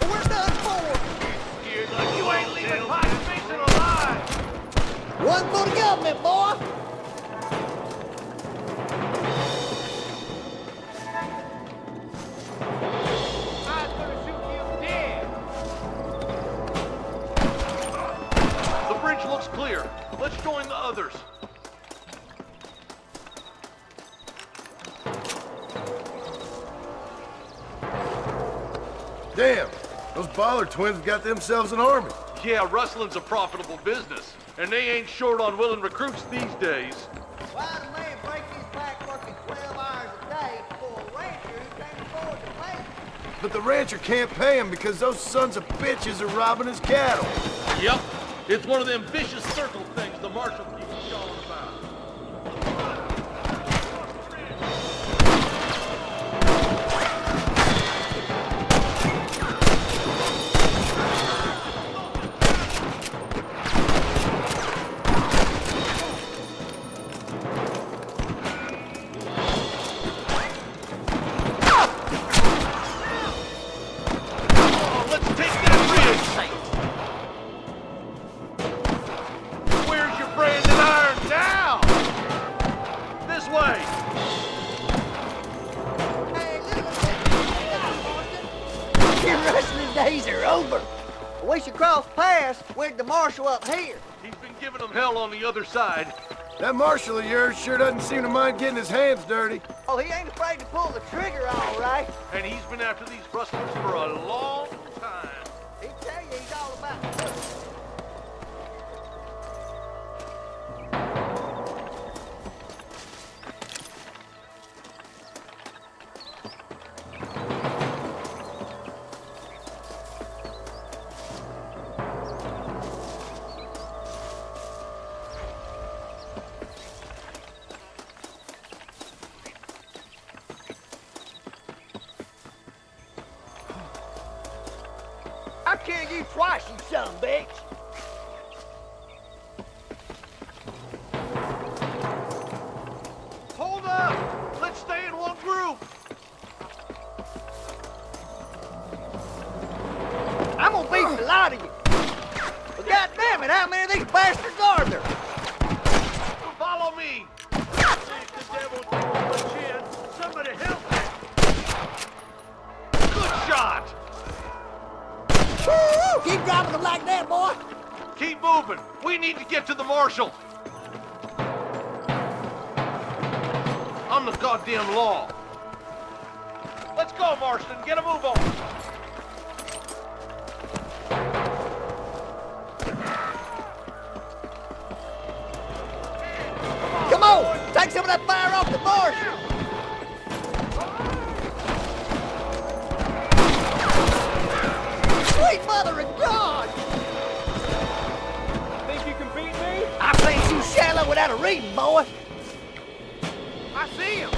We're done for. You ain't leaving Pike Mason alive! One for the government, boy. I'm gonna shoot you dead! The bridge looks clear. Let's join the others. Damn, those Baller twins got themselves an army. Yeah, rustling's a profitable business, and they ain't short on willing recruits these days. Why would a man break his back working 12 hours a day for a rancher who can't afford to pay him? But the rancher can't pay him because those sons of bitches are robbing his cattle. Yep, it's one of them vicious circle things the marshal keeps showing about. Let's take that bridge! Where's your branding iron now? This way! Hey, look. Your rustling days are over. We should cross paths with the marshal up here. He's been giving them hell on the other side. That marshal of yours sure doesn't seem to mind getting his hands dirty. Oh, he ain't afraid to pull the trigger, all right. And he's been after these rustlers for a long time. He tell you he's all about the I kill you twice, you son of a bitch. Hold up! Let's stay in one group! I'm gonna beat the lot of you. But God damn it, how many of these bastards are there? Follow me! The devil's on the chin. Somebody help me! Good shot! Woo! Keep dropping them like that, boy. Keep moving. We need to get to the marshal. I'm the goddamn law. Let's go, Marston. Get a move on. Come on, take some of that fire off the marshal. Sweet mother of God! Think you can beat me? I think you shallow without a reading, boy. I see him!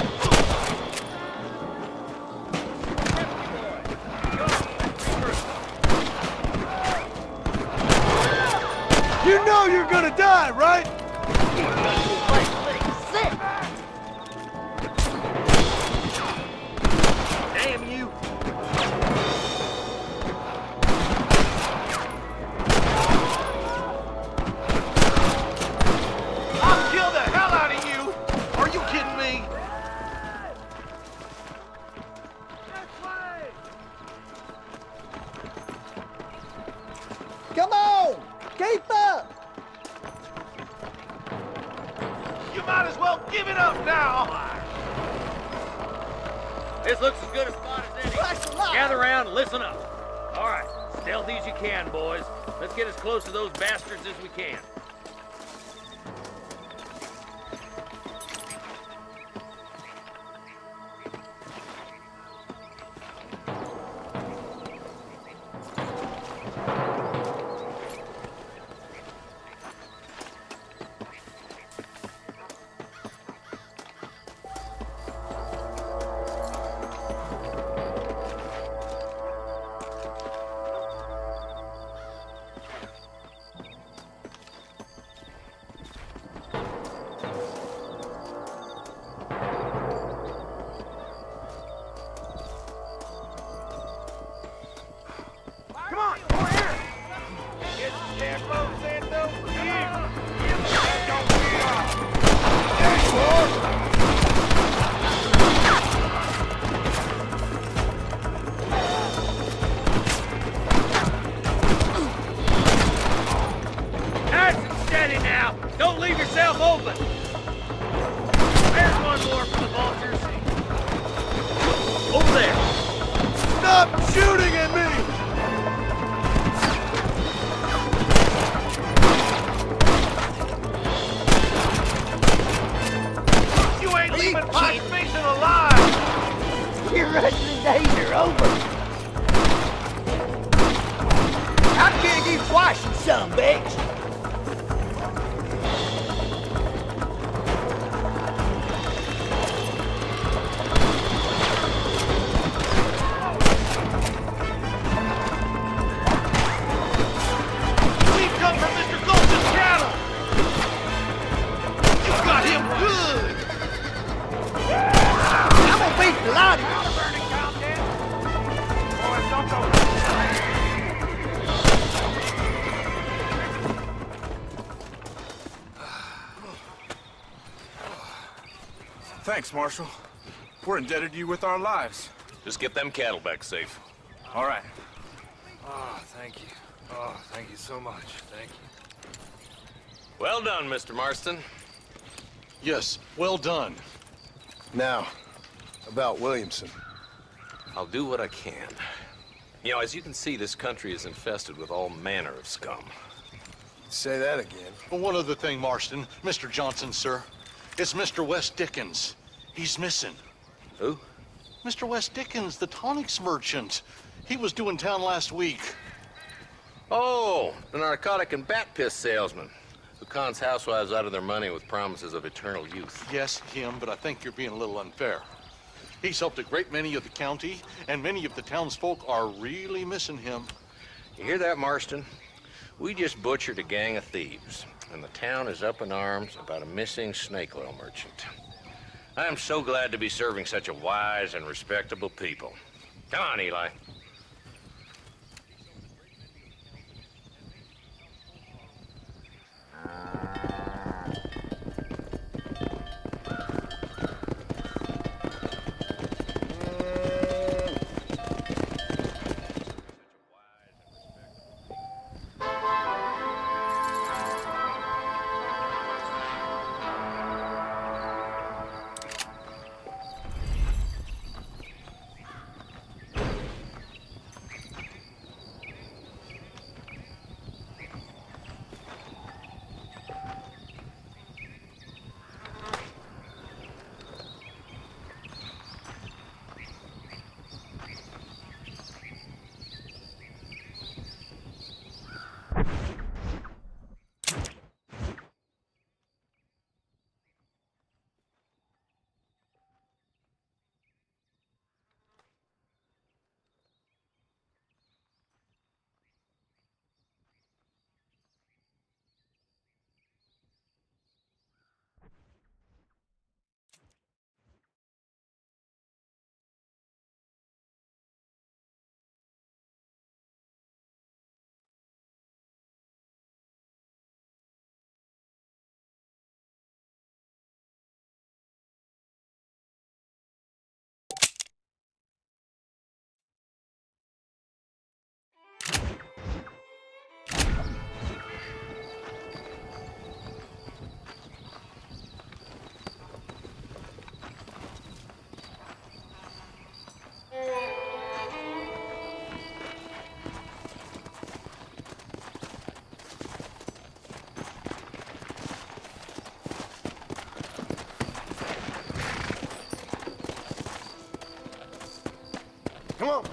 You know you're gonna die, right? Sick. Damn you. I'll kill the hell out of you. Are you kidding me? Come on, keep up. You might as well give it up now. This looks as good a spot as any. twice a lot. Gather around and listen up. All right, stealthy as you can, boys. Let's get as close to those bastards as we can. Thanks, Marshal. We're indebted to you with our lives. Just get them cattle back safe. All right. Oh, thank you. Oh, thank you so much. Thank you. Well done, Mr. Marston. Yes, well done. Now, about Williamson. I'll do what I can. You know, as you can see, this country is infested with all manner of scum. Say that again. Well, one other thing, Marston. Mr. Johnson, sir. It's Mr. Wes Dickens. He's missing. Who? Mr. Wes Dickens, the tonics merchant. He was due in town last week. Oh, the narcotic and bat piss salesman who cons housewives out of their money with promises of eternal youth. Yes, him, but I think you're being a little unfair. He's helped a great many of the county, and many of the townsfolk are really missing him. You hear that, Marston? We just butchered a gang of thieves, and the town is up in arms about a missing snake oil merchant. I am so glad to be serving such a wise and respectable people. Come on, Eli. Come on.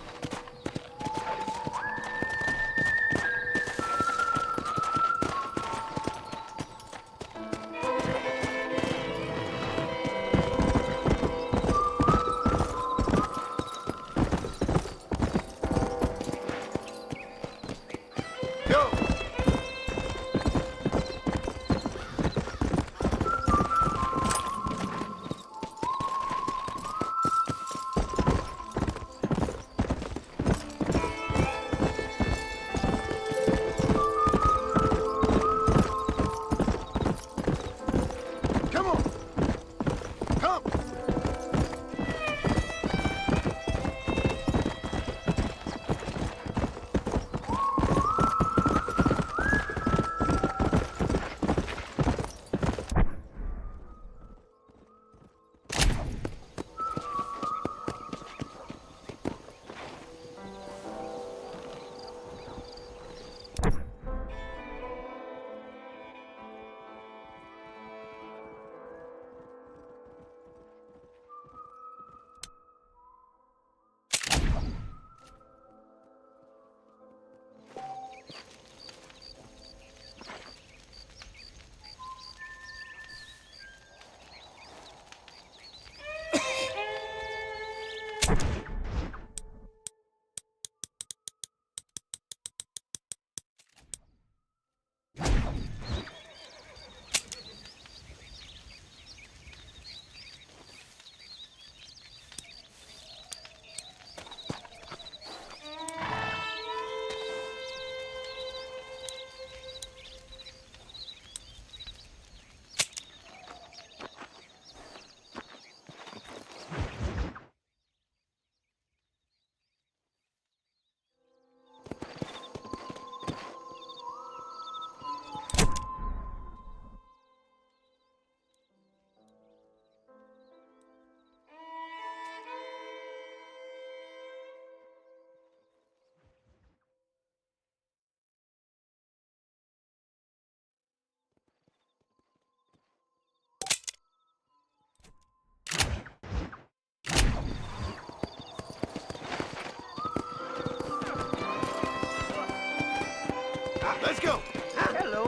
Let's go. Hello.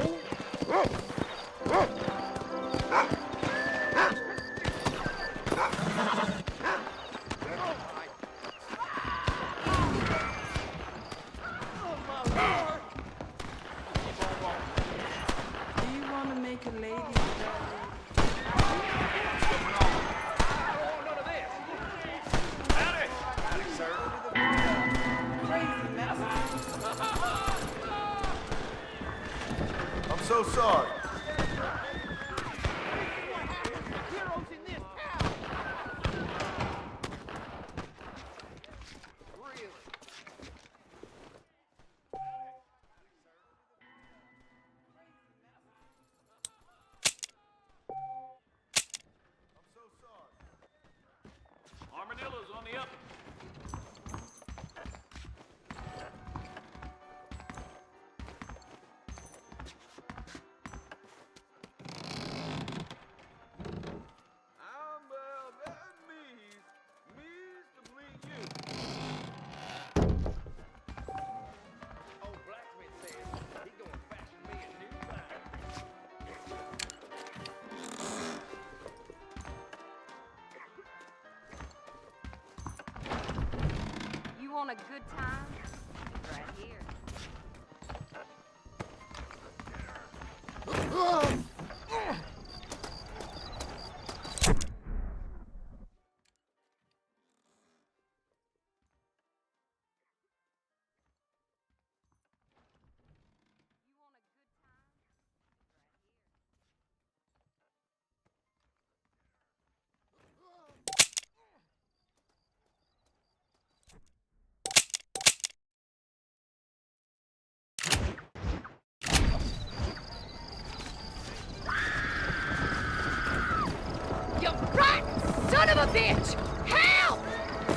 Do you want to make a lady? I'm so sorry. Armadillos on the up. You want a good time? Right here. Son of a bitch! Help!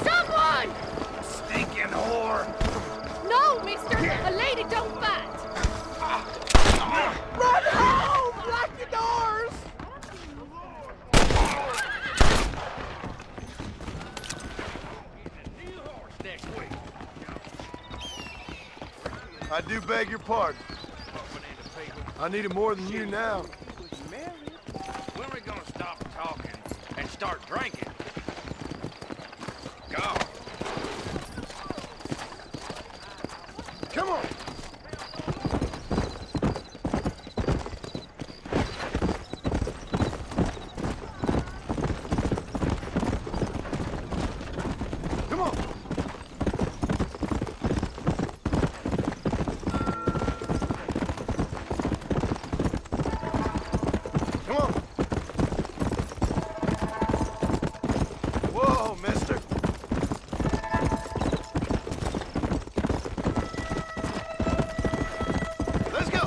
Someone! Stinking whore! No, mister! A lady don't bite! Run home! Lock the doors! New horse next week. beg your pardon. I need it more than you now. When are we gonna stop talking and start drinking? Go. Come on. Come on. Come on. Whoa, mister. Let's go.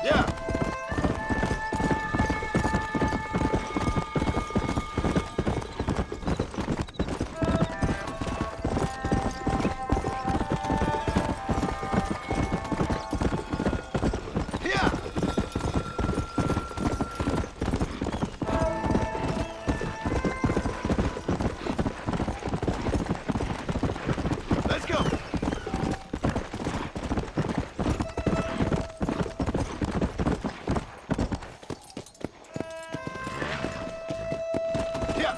Yeah. Yeah. Let's go. Yeah.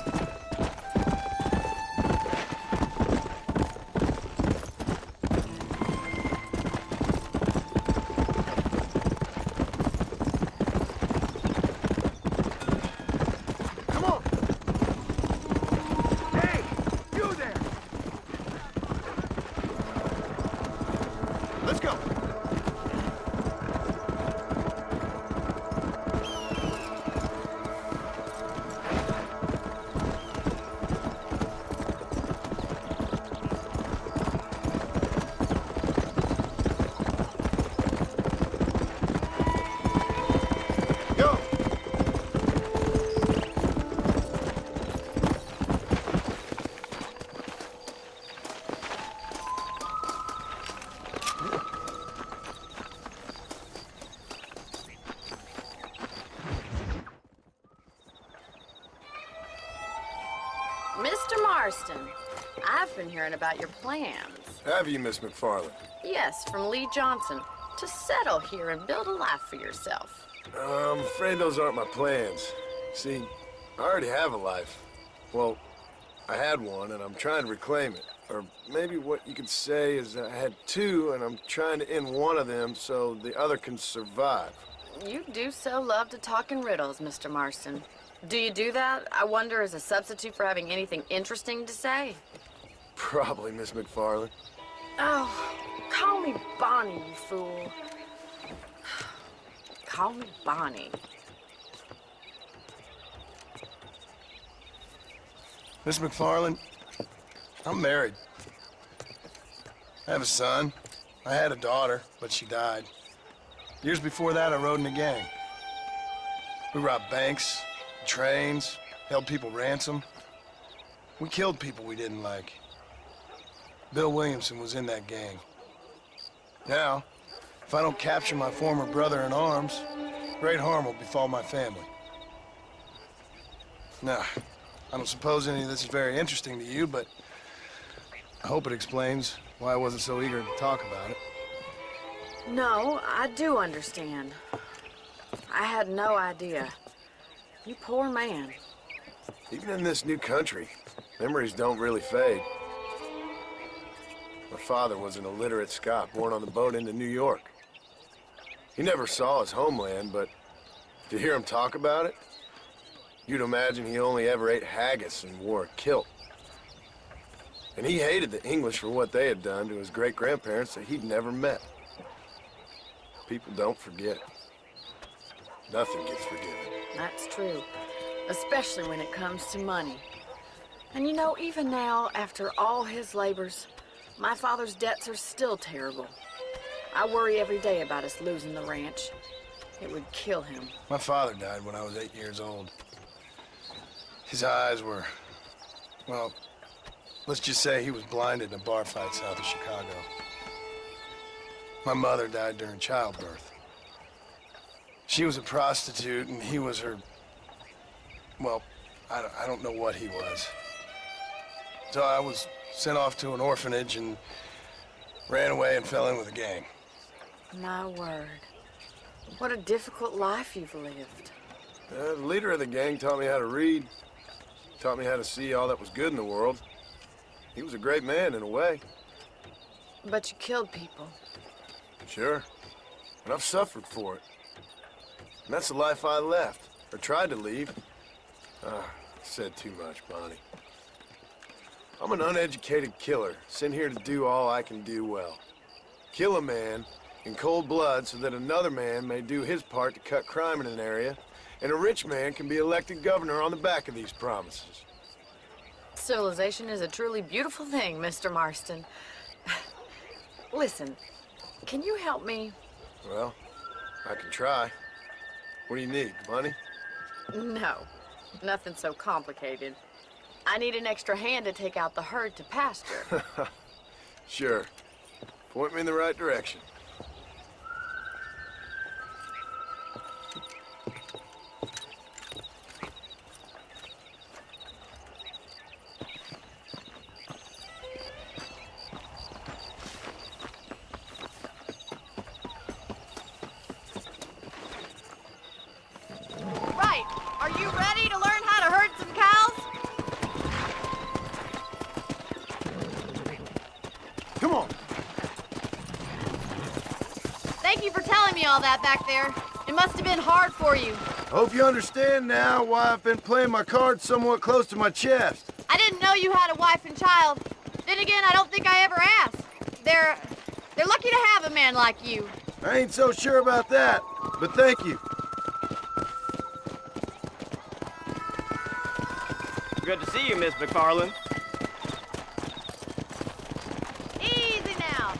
Come on. Hey, you there. Let's go. Go. Mr. Marston, I've been hearing about your plans. Have you, Miss McFarland? Yes, from Lee Johnson. To settle here and build a life for yourself. I'm afraid those aren't my plans. See, I already have a life. Well, I had one, and I'm trying to reclaim it. Or maybe what you could say is I had two, and I'm trying to end one of them so the other can survive. You do so love to talk in riddles, Mr. Marston. Do you do that, I wonder, as a substitute for having anything interesting to say? Probably, Miss McFarland. Oh, call me Bonnie, you fool. Call me Bonnie. Miss McFarland, I'm married. I have a son. I had a daughter, but she died. Years before that, I rode in a gang. We robbed banks, trains, held people ransom. We killed people we didn't like. Bill Williamson was in that gang. Now, if I don't capture my former brother in arms, great harm will befall my family. Now, I don't suppose any of this is very interesting to you, but I hope it explains why I wasn't so eager to talk about it. No, I do understand. I had no idea. You poor man. Even in this new country, memories don't really fade. My father was an illiterate Scot born on the boat into New York. He never saw his homeland, but to hear him talk about it, you'd imagine he only ever ate haggis and wore a kilt. And he hated the English for what they had done to his great-grandparents that he'd never met. People don't forget. Nothing gets forgiven. That's true. Especially when it comes to money. And you know, even now, after all his labors, my father's debts are still terrible. I worry every day about us losing the ranch. It would kill him. My father died when I was 8 years old. His eyes were, well, let's just say he was blinded in a bar fight south of Chicago. My mother died during childbirth. She was a prostitute and he was her, well, I don't know what he was. So I was sent off to an orphanage and ran away and fell in with a gang. My word. What a difficult life you've lived. The leader of the gang taught me how to read, taught me how to see all that was good in the world. He was a great man in a way. But you killed people. Sure. And I've suffered for it. And that's the life I left, or tried to leave. Said too much, Bonnie. I'm an uneducated killer, sent here to do all I can do well. Kill a man in cold blood so that another man may do his part to cut crime in an area, and a rich man can be elected governor on the back of these promises. Civilization is a truly beautiful thing, Mr. Marston. Listen, can you help me? Well, I can try. What do you need, money? No, nothing so complicated. I need an extra hand to take out the herd to pasture. Sure. Point me in the right direction. Right. Are you ready to learn how to herd some cows? Come on. Thank you for telling me all that back there. It must have been hard for you. I hope you understand now why I've been playing my cards somewhat close to my chest. I didn't know you had a wife and child. Then again, I don't think I ever asked. They're lucky to have a man like you. I ain't so sure about that, but thank you. Good to see you, Miss McFarland. Easy now.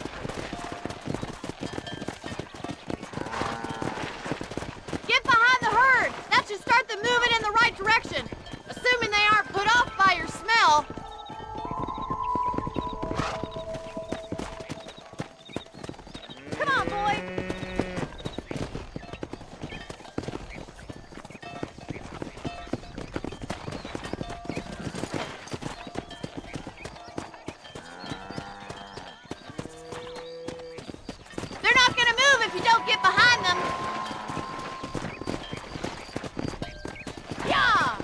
Get behind the herd. That should start them moving in the right direction. Assuming they aren't put off by your smell. Come on, boys. They're not gonna move if you don't get behind them. Yeah!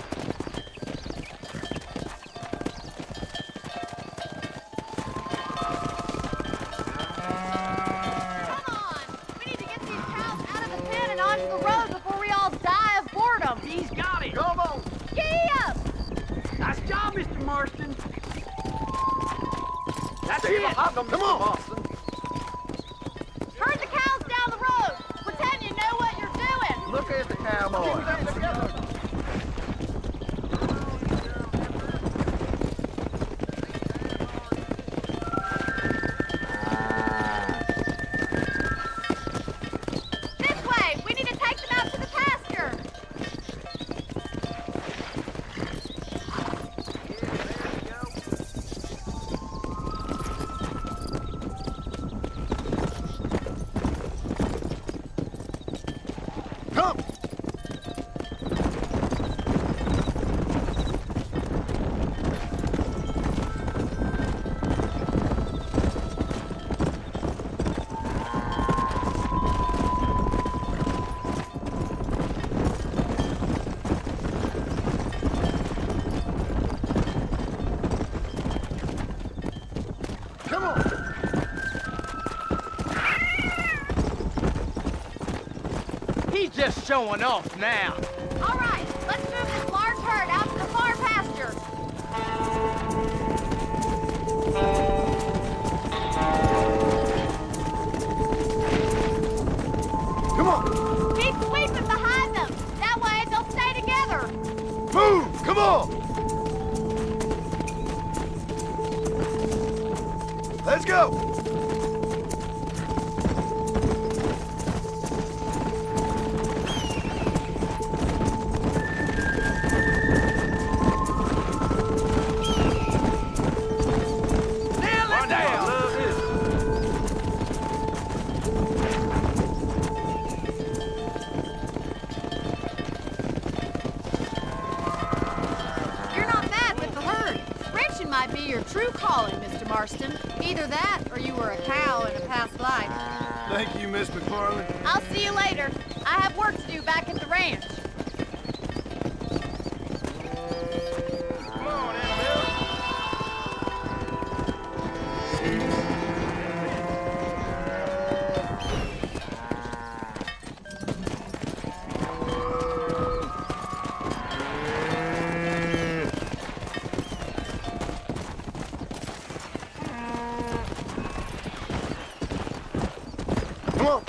Come on! We need to get these cows out of the pen and onto the road before we all die of boredom. He's got it. Come on. Giddy up! Nice job, Mr. Marston. That's Stay it. behind them, Come Mr. on. Marston. Herd the cows down the road. Pretend you know what you're doing. Look at the cowboy. This way. We need to take them out to the pasture. Come! Come on! He's just showing off now. All right. Let's move this large herd out to the far pasture. Come on! Keep sweeping behind them. That way they'll stay together. Move! Come on! Let's go! Nail it down. Love this. You're not mad with the herd. Ranching might be your true calling, Marston. Either that, or you were a cow in a past life. Thank you, Miss McFarland. I'll see you later. I have work to do back at the ranch. Come on, Annabelle. Come on.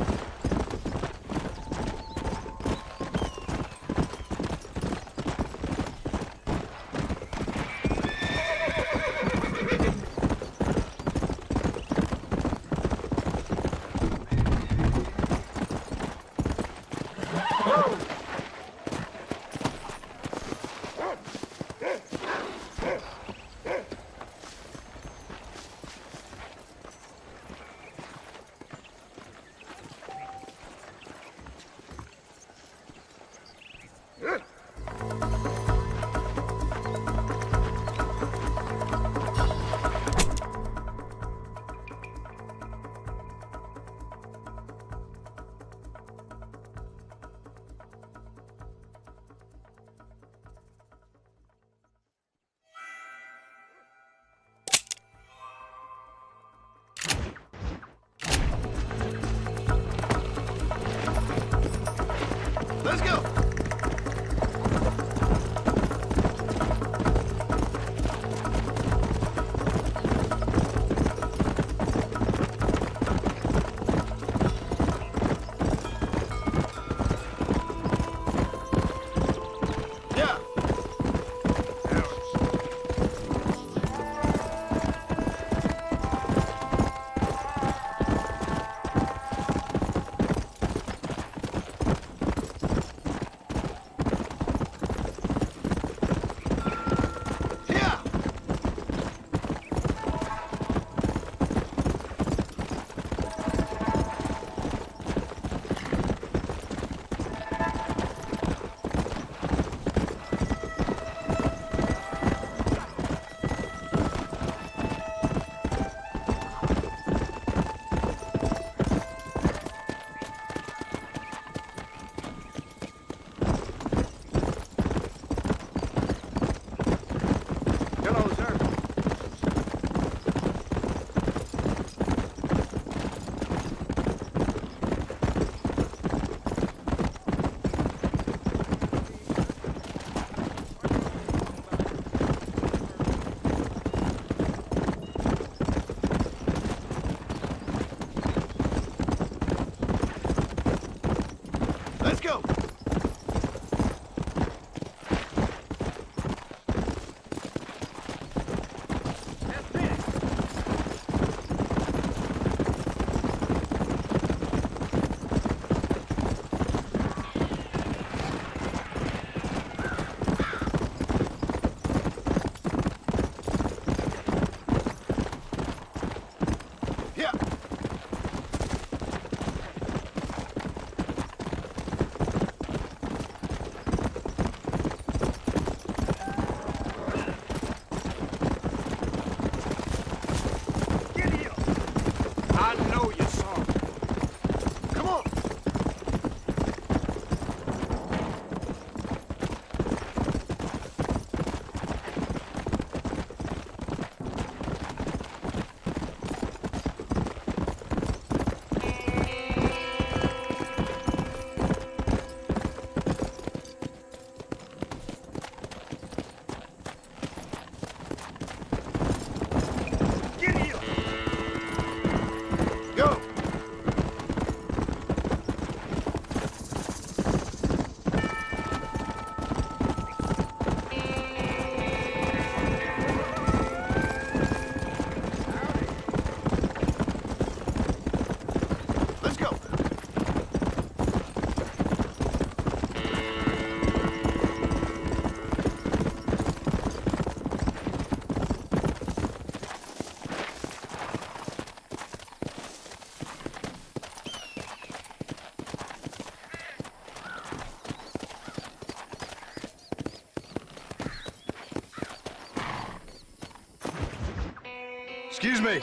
Excuse me.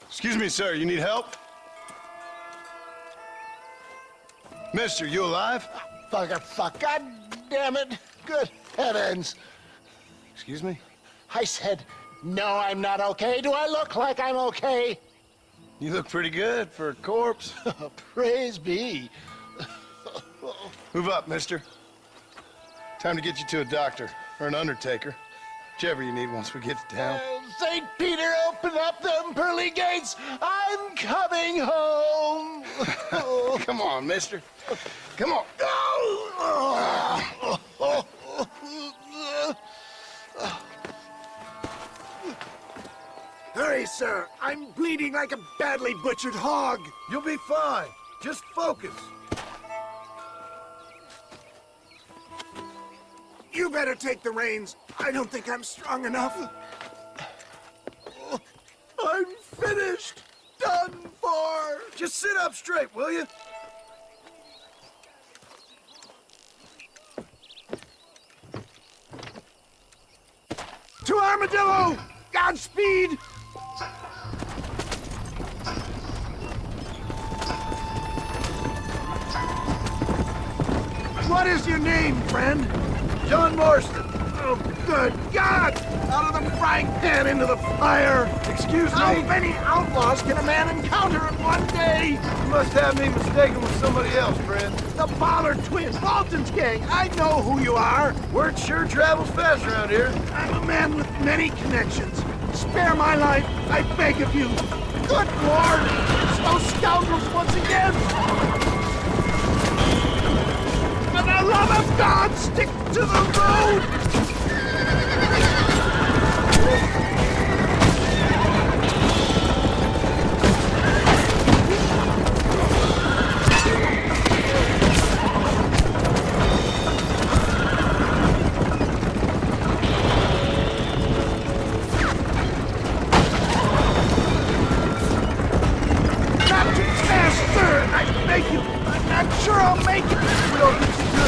Excuse me, sir. You need help? Mister, you alive? Fuck. God damn it. Good heavens. Excuse me? I said, no, I'm not okay. Do I look like I'm okay? You look pretty good for a corpse. Praise be. Move up, mister. Time to get you to a doctor or an undertaker. Whichever you need once we get to town. St. Peter, open up them pearly gates. I'm coming home. Come on, mister. Come on. Hurry, sir. I'm bleeding like a badly butchered hog. You'll be fine. Just focus. You better take the reins. I don't think I'm strong enough. I'm finished. Done for. Just sit up straight, will you? To Armadillo! Godspeed! What is your name, friend? John Marston. Oh, good God! Out of the frying pan into the fire! Excuse me? How many outlaws can a man encounter in one day? You must have me mistaken with somebody else, friend. The Pollard twins, Walton's gang. I know who you are. Word sure travels fast around here. I'm a man with many connections. Spare my life, I beg of you. Good Lord! It's those scoundrels once again! For the love of God, stick to the road!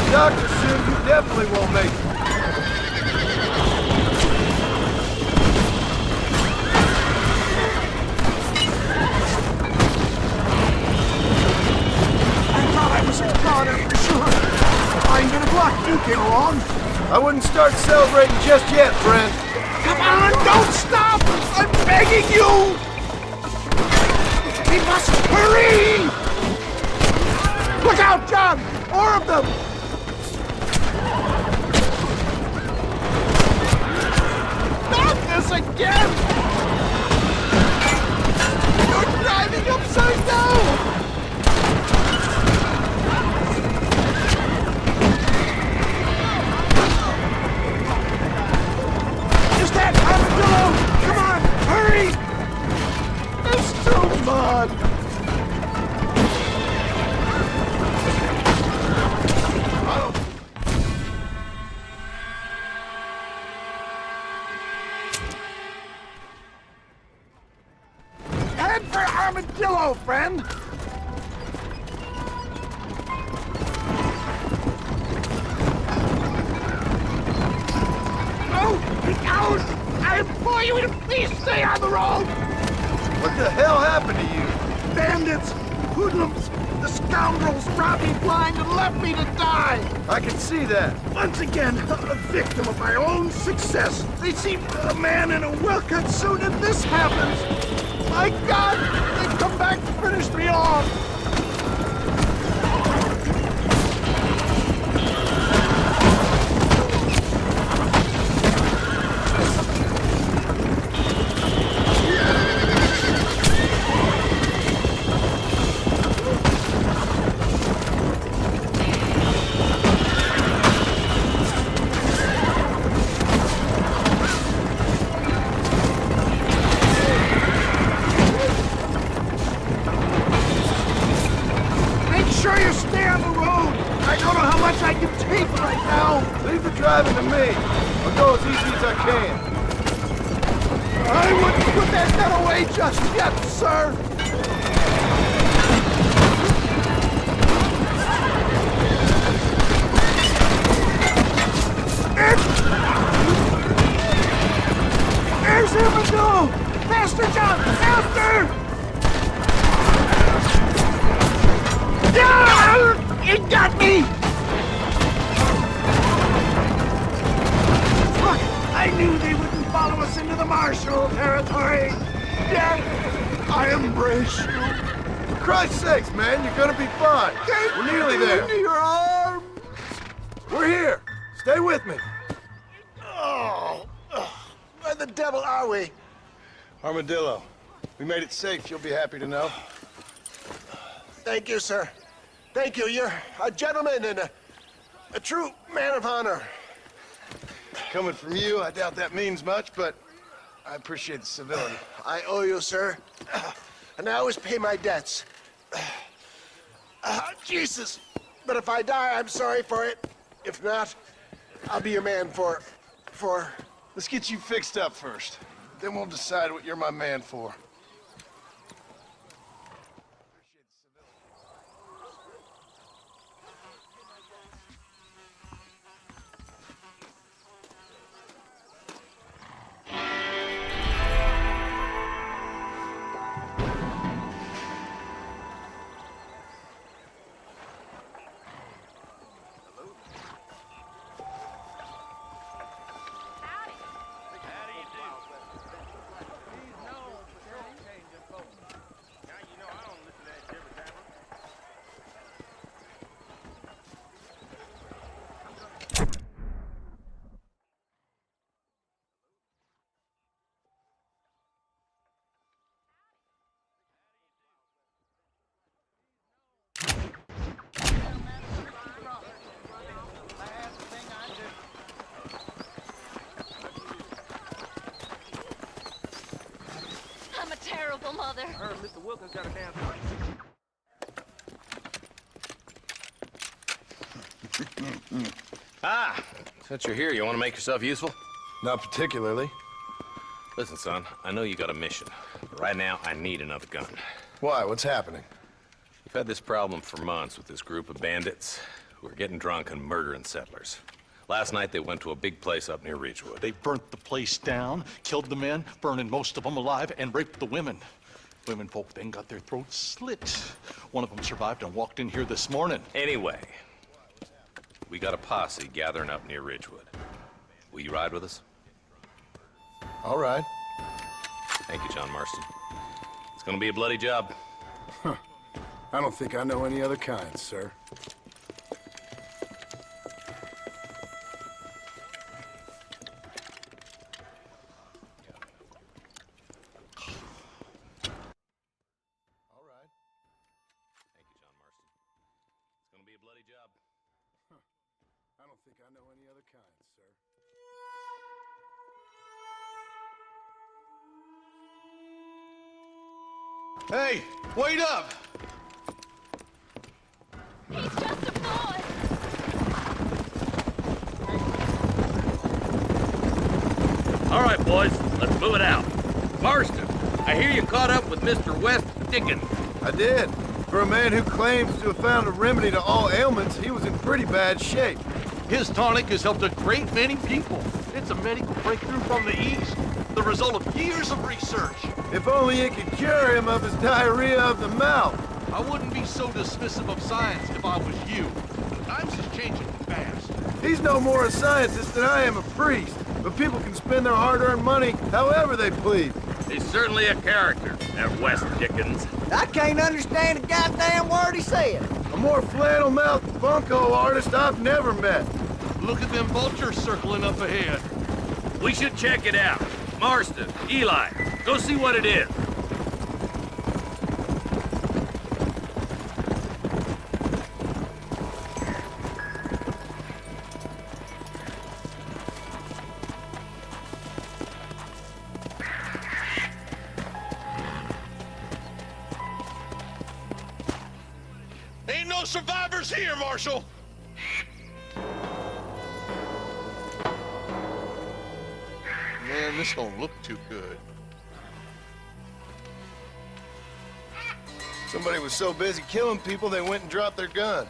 Doctor soon, you definitely won't make it. I thought I was a goner for sure. Fine bit of luck you came along. I wouldn't start celebrating just yet, friend. Come on, don't stop! I'm begging you! We must hurry! Look out, John! More of them! Again! You're driving upside down! Is that Armadillo? Come on, hurry! It's too much! Armadillo, friend! No! Look out! I implore you to please stay on the road! What the hell happened to you? Bandits! Hoodlums! The scoundrels robbed me blind and left me to die! I can see that. Once again, a victim of my own success. They seem a man in a well-cut suit and this happens! My God! They've come back to finish me off! Driving to me. I'll go as easy as I can. I wouldn't put that gun away just yet, sir. There's Armadillo! Faster, John! Faster! Yeah! It got me! Look, I knew they wouldn't follow us into the Marshall territory. Yeah, I embrace you. For Christ's sakes, man, you're gonna be fine. We're nearly there. Into your arms. We're here. Stay with me. Oh, where the devil are we? Armadillo, we made it safe. You'll be happy to know. Thank you, sir. Thank you. You're a gentleman and a true man of honor. Coming from you, I doubt that means much, but I appreciate the civility. I owe you, sir. And I always pay my debts. Jesus. But if I die, I'm sorry for it. If not, I'll be your man for... Let's get you fixed up first. Then we'll decide what you're my man for. I'm a terrible mother. I heard Mr. Wilkins got a damn Ah, since you're here, you want to make yourself useful? Not particularly. Listen, son, I know you got a mission, but right now I need another gun. Why? What's happening? We've had this problem for months with this group of bandits who are getting drunk and murdering settlers. Last night they went to a big place up near Ridgewood. They burnt the place down, killed the men, burning most of them alive, and raped the women. Women folk then got their throats slit. One of them survived and walked in here this morning. Anyway, we got a posse gathering up near Ridgewood. Will you ride with us? All right. Thank you, John Marston. It's gonna be a bloody job. I don't think I know any other kind, sir. I don't think I know any other kind, sir. Hey, wait up! He's just a boy. All right, boys, let's move it out. Marston, I hear you caught up with Mr. West Dickens. I did. For a man who claims to have found a remedy to all ailments, he was in pretty bad shape. His tonic has helped a great many people. It's a medical breakthrough from the East, the result of years of research. If only it could cure him of his diarrhea of the mouth. I wouldn't be so dismissive of science if I was you. The times is changing fast. He's no more a scientist than I am a priest. But people can spend their hard-earned money however they please. He's certainly a character, that West Dickens. I can't understand a goddamn word he said. A more flannel-mouthed bunko artist I've never met. Look at them vultures circling up ahead. We should check it out. Marston, Eli, go see what it is. Ain't no survivors here, Marshal! Man, this don't look too good. Somebody was so busy killing people, they went and dropped their gun.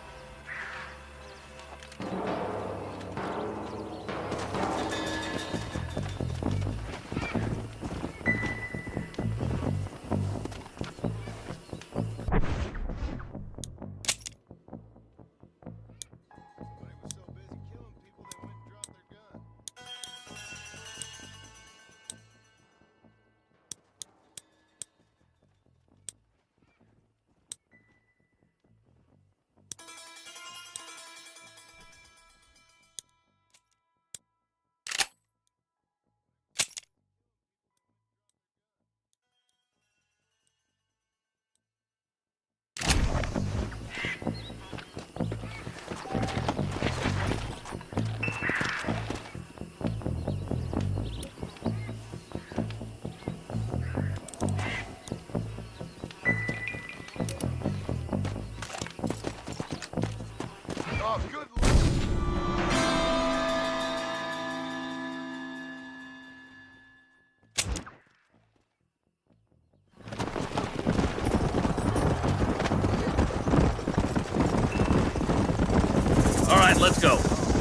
let's go.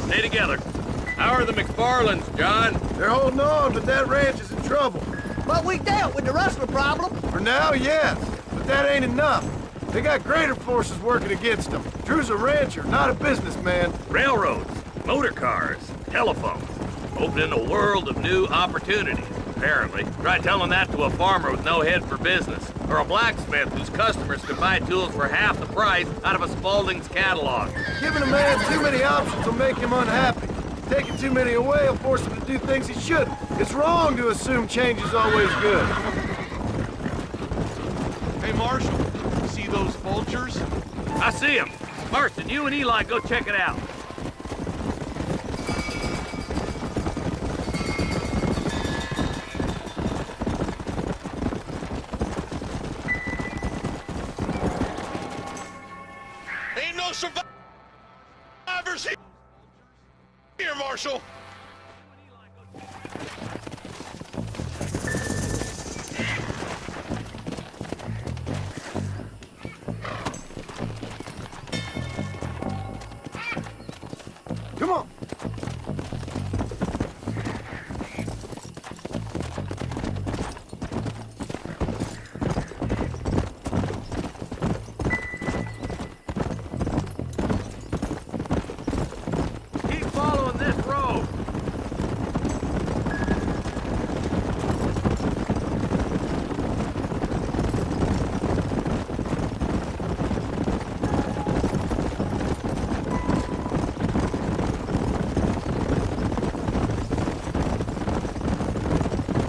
Stay together. How are the McFarlands, John? They're holding on, but that ranch is in trouble. But we dealt with the rustler problem. For now, yes. But that ain't enough. They got greater forces working against them. Drew's a rancher, not a businessman. Railroads, motor cars, telephones. Opening a world of new opportunities, apparently. Try telling that to a farmer with no head for business. Or a blacksmith whose customers can buy tools for half the price out of a Spaulding's catalog. Giving a man too many options will make him unhappy. Taking too many away will force him to do things he shouldn't. It's wrong to assume change is always good. Hey, Marshal, see those vultures? I see them. Marston, you and Eli go check it out. Ain't no survivors here, Marshal. Come on. Keep following this road.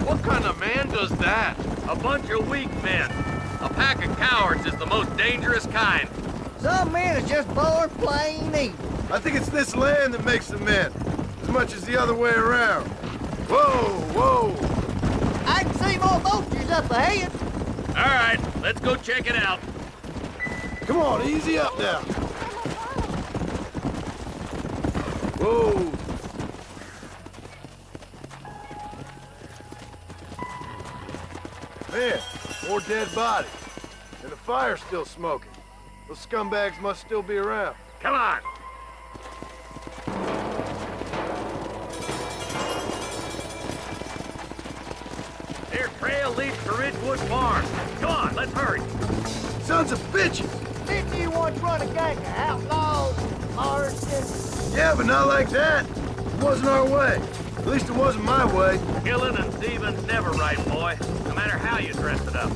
What kind of man does that? A bunch of weak men. A pack of cowards is the most dangerous kind. Some men are just born plain evil. I think it's this land that makes the men, as much as the other way around. Whoa, whoa. I can see more vultures up ahead. All right, let's go check it out. Come on, easy up now. Whoa. Man, more dead bodies. And the fire's still smoking. Those scumbags must still be around. Come on. Their trail leads to Ridgewood Farm. Come on, let's hurry. Sons of bitches! Didn't you once run a gang of outlaws, Marston? Yeah, but not like that. It wasn't our way. At least it wasn't my way. Killing and thieving's never right, boy. No matter how you dress it up.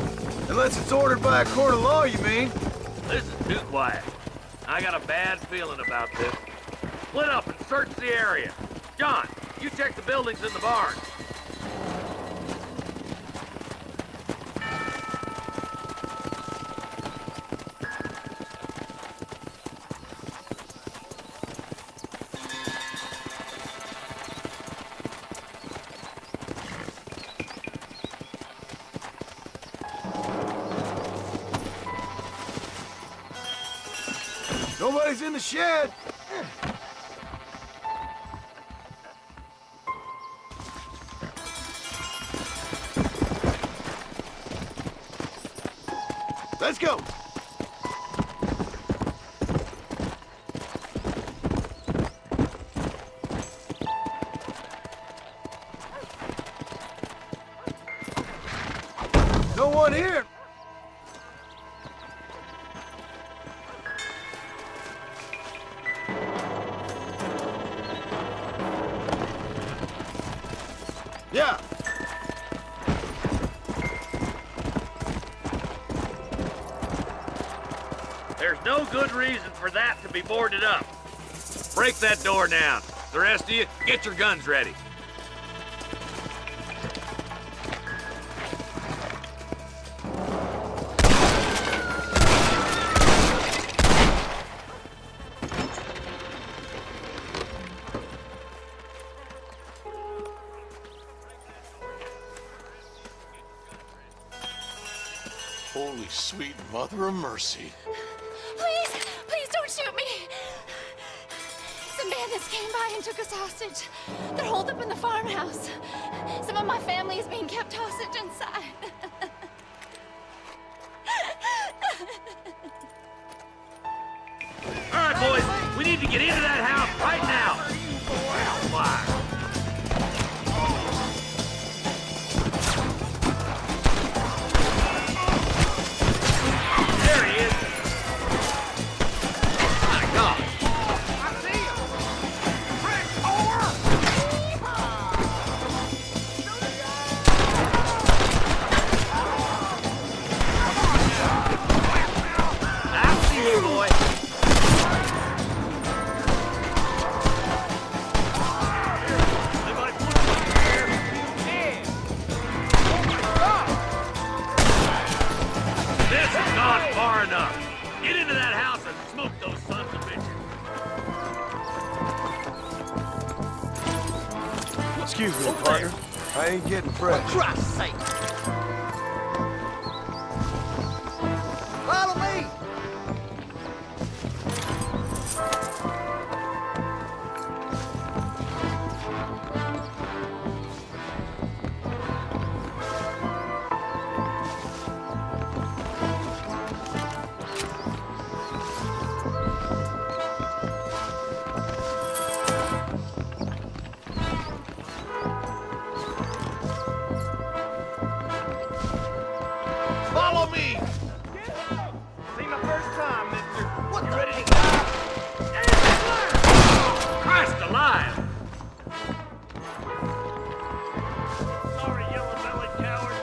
Unless it's ordered by a court of law, you mean? This is too quiet. I got a bad feeling about this. Split up and search the area. John, you check the buildings in the barn. Nobody's in the shed. Let's go. No one here. Yeah. There's no good reason for that to be boarded up. Break that door down. The rest of you, get your guns ready. Holy sweet mother of mercy. Please, please don't shoot me. Some bandits came by and took us hostage. They're holed up in the farmhouse. Some of my family is being kept hostage inside. All right, boys, we need to get into that house right not far enough. Get into that house and smoke those sons of bitches. Excuse me, partner. I ain't getting fresh. For Christ's sake! Follow me! Follow me! See my first time, mister. What you ready to die? Christ alive! Sorry, yellow-bellied coward.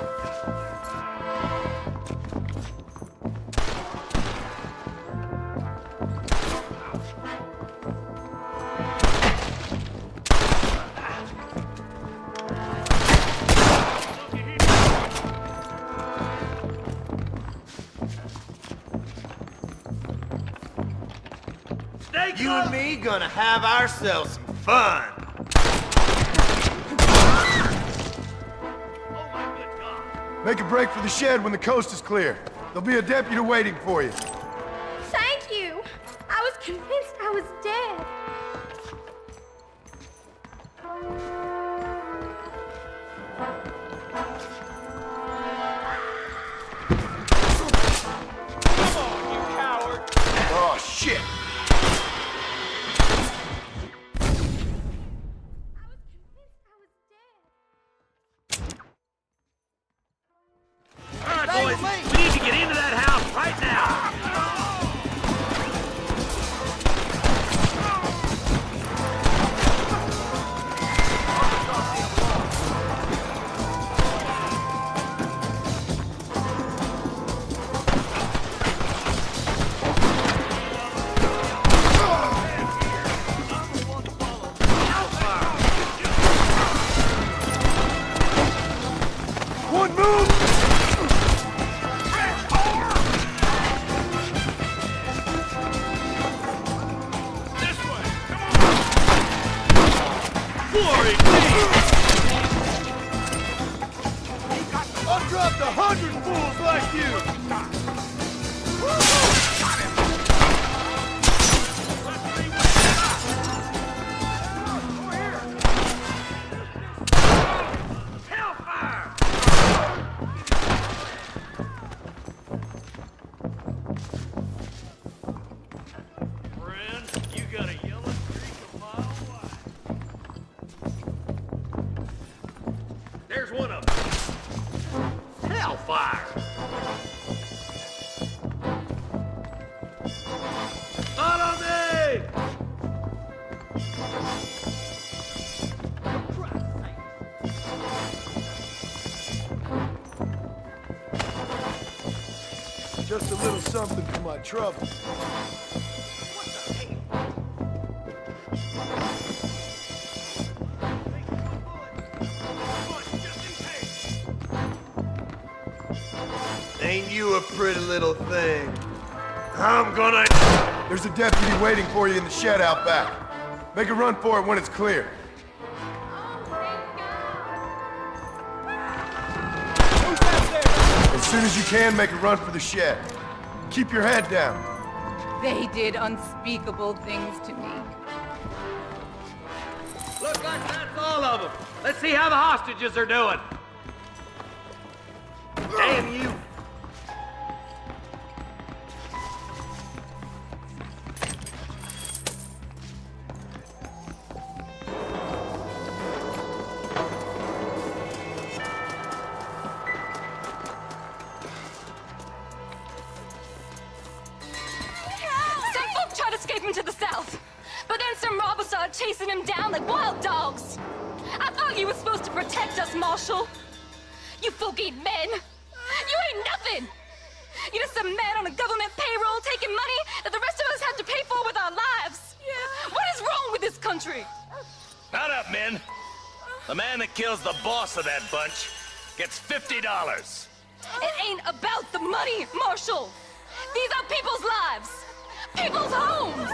You and me gonna have ourselves some fun. Make a break for the shed when the coast is clear. There'll be a deputy waiting for you. Thank you. I was convinced I was dead. Oh, shit! All right, boys, we need to get into that house right now. One move! Glory I've dropped 100 fools like you! Friend, you got a yellow streak a mile wide. There's one of them. Hellfire! Follow me! Just a little something for my trouble. Ain't you a pretty little thing? I'm gonna... There's a deputy waiting for you in the shed out back. Make a run for it when it's clear. As soon as you can, make a run for the shed. Keep your head down. They did unspeakable things to me. Looks like that's all of them. Let's see how the hostages are doing. Damn you! Some folk tried escaping to the south, but then some robbers started chasing him down like wild dogs. I thought you were supposed to protect us, Marshal. You folk ain't men. You ain't nothing. You're just a man on a government payroll taking money that the rest of us have to pay for with our lives. Yeah. What is wrong with this country? Not up, men. The man that kills the boss of that bunch gets $50. It ain't about the money, Marshal. These are people's lives! People's homes!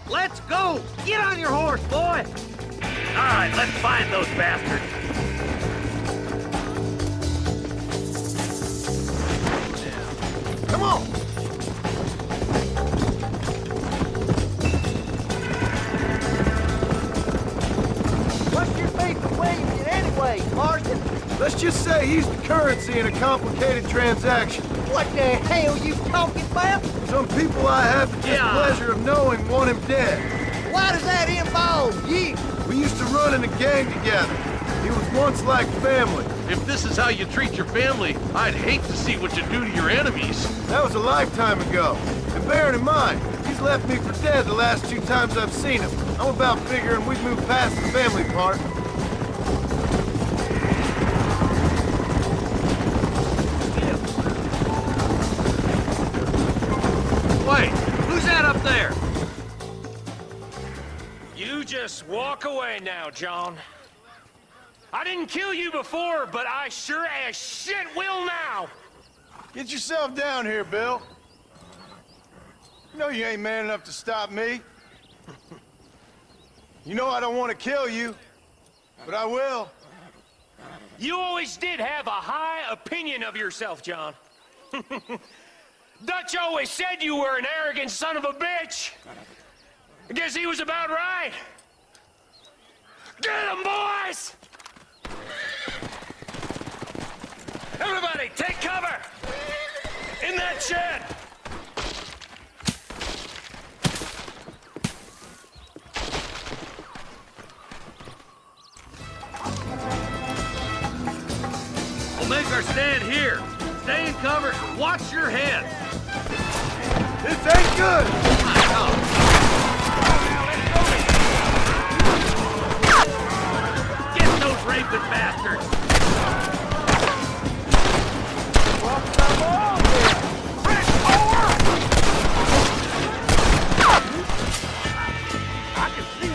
Let's go! Get on your horse, boy! All right, let's find those bastards. Come on! What's your beef with Williamson anyway, Marston? Let's just say he's the currency in a complicated transaction. What the hell you talking about? Some people I have the displeasure of knowing want him dead. Why does that involve you? We used to run in a gang together. He was once like family. If this is how you treat your family, I'd hate to see what you do to your enemies. That was a lifetime ago. And bearing in mind, he's left me for dead the last 2 times I've seen him. I'm about figuring we've moved past the family part. Wait, who's that up there? You just walk away now, John. I didn't kill you before, but I sure as shit will now! Get yourself down here, Bill. You know you ain't man enough to stop me. You know I don't want to kill you, but I will. You always did have a high opinion of yourself, John. Dutch always said you were an arrogant son of a bitch. I guess he was about right. Get him, boys! Everybody, take cover! In that shed! We'll make our stand here. Stay in cover. Watch your head. This ain't good! Get those raping bastards! I can see you.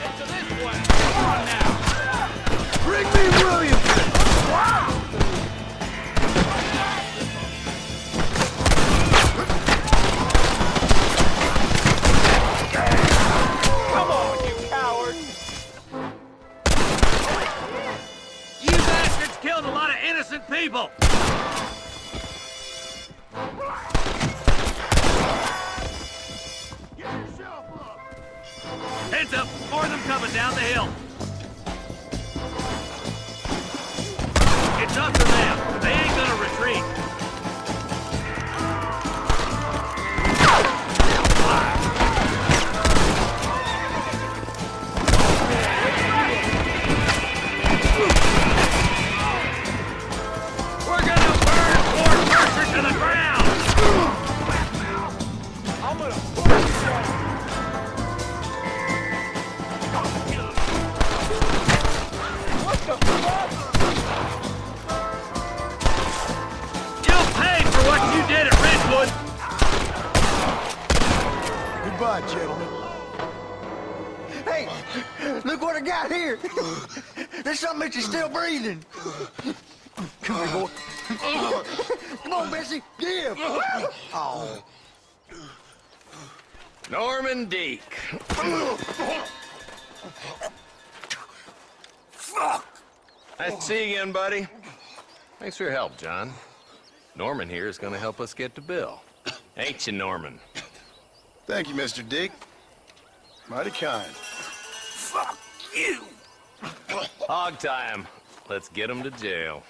Into this way. Come on now. Bring me Williamson. Wow. Come on, you coward. You bastards killed a lot of innocent people! Heads up! More of them coming down the hill! It's up to them. They ain't gonna retreat. We're gonna burn Fort Mercer to the ground! I'm gonna push you. What the fuck? You'll pay for what you did at Redwood! Goodbye, gentlemen. Hey, look what I got here. There's something that you're still breathing. Come here, boy. Come on, Bessie. Give. Oh. Norman Deek. Fuck. Nice to see you again, buddy. Thanks for your help, John. Norman here is gonna help us get to Bill. Ain't you, Norman? Thank you, Mr. Dick. Mighty kind. Fuck you. Hog time. Let's get him to jail.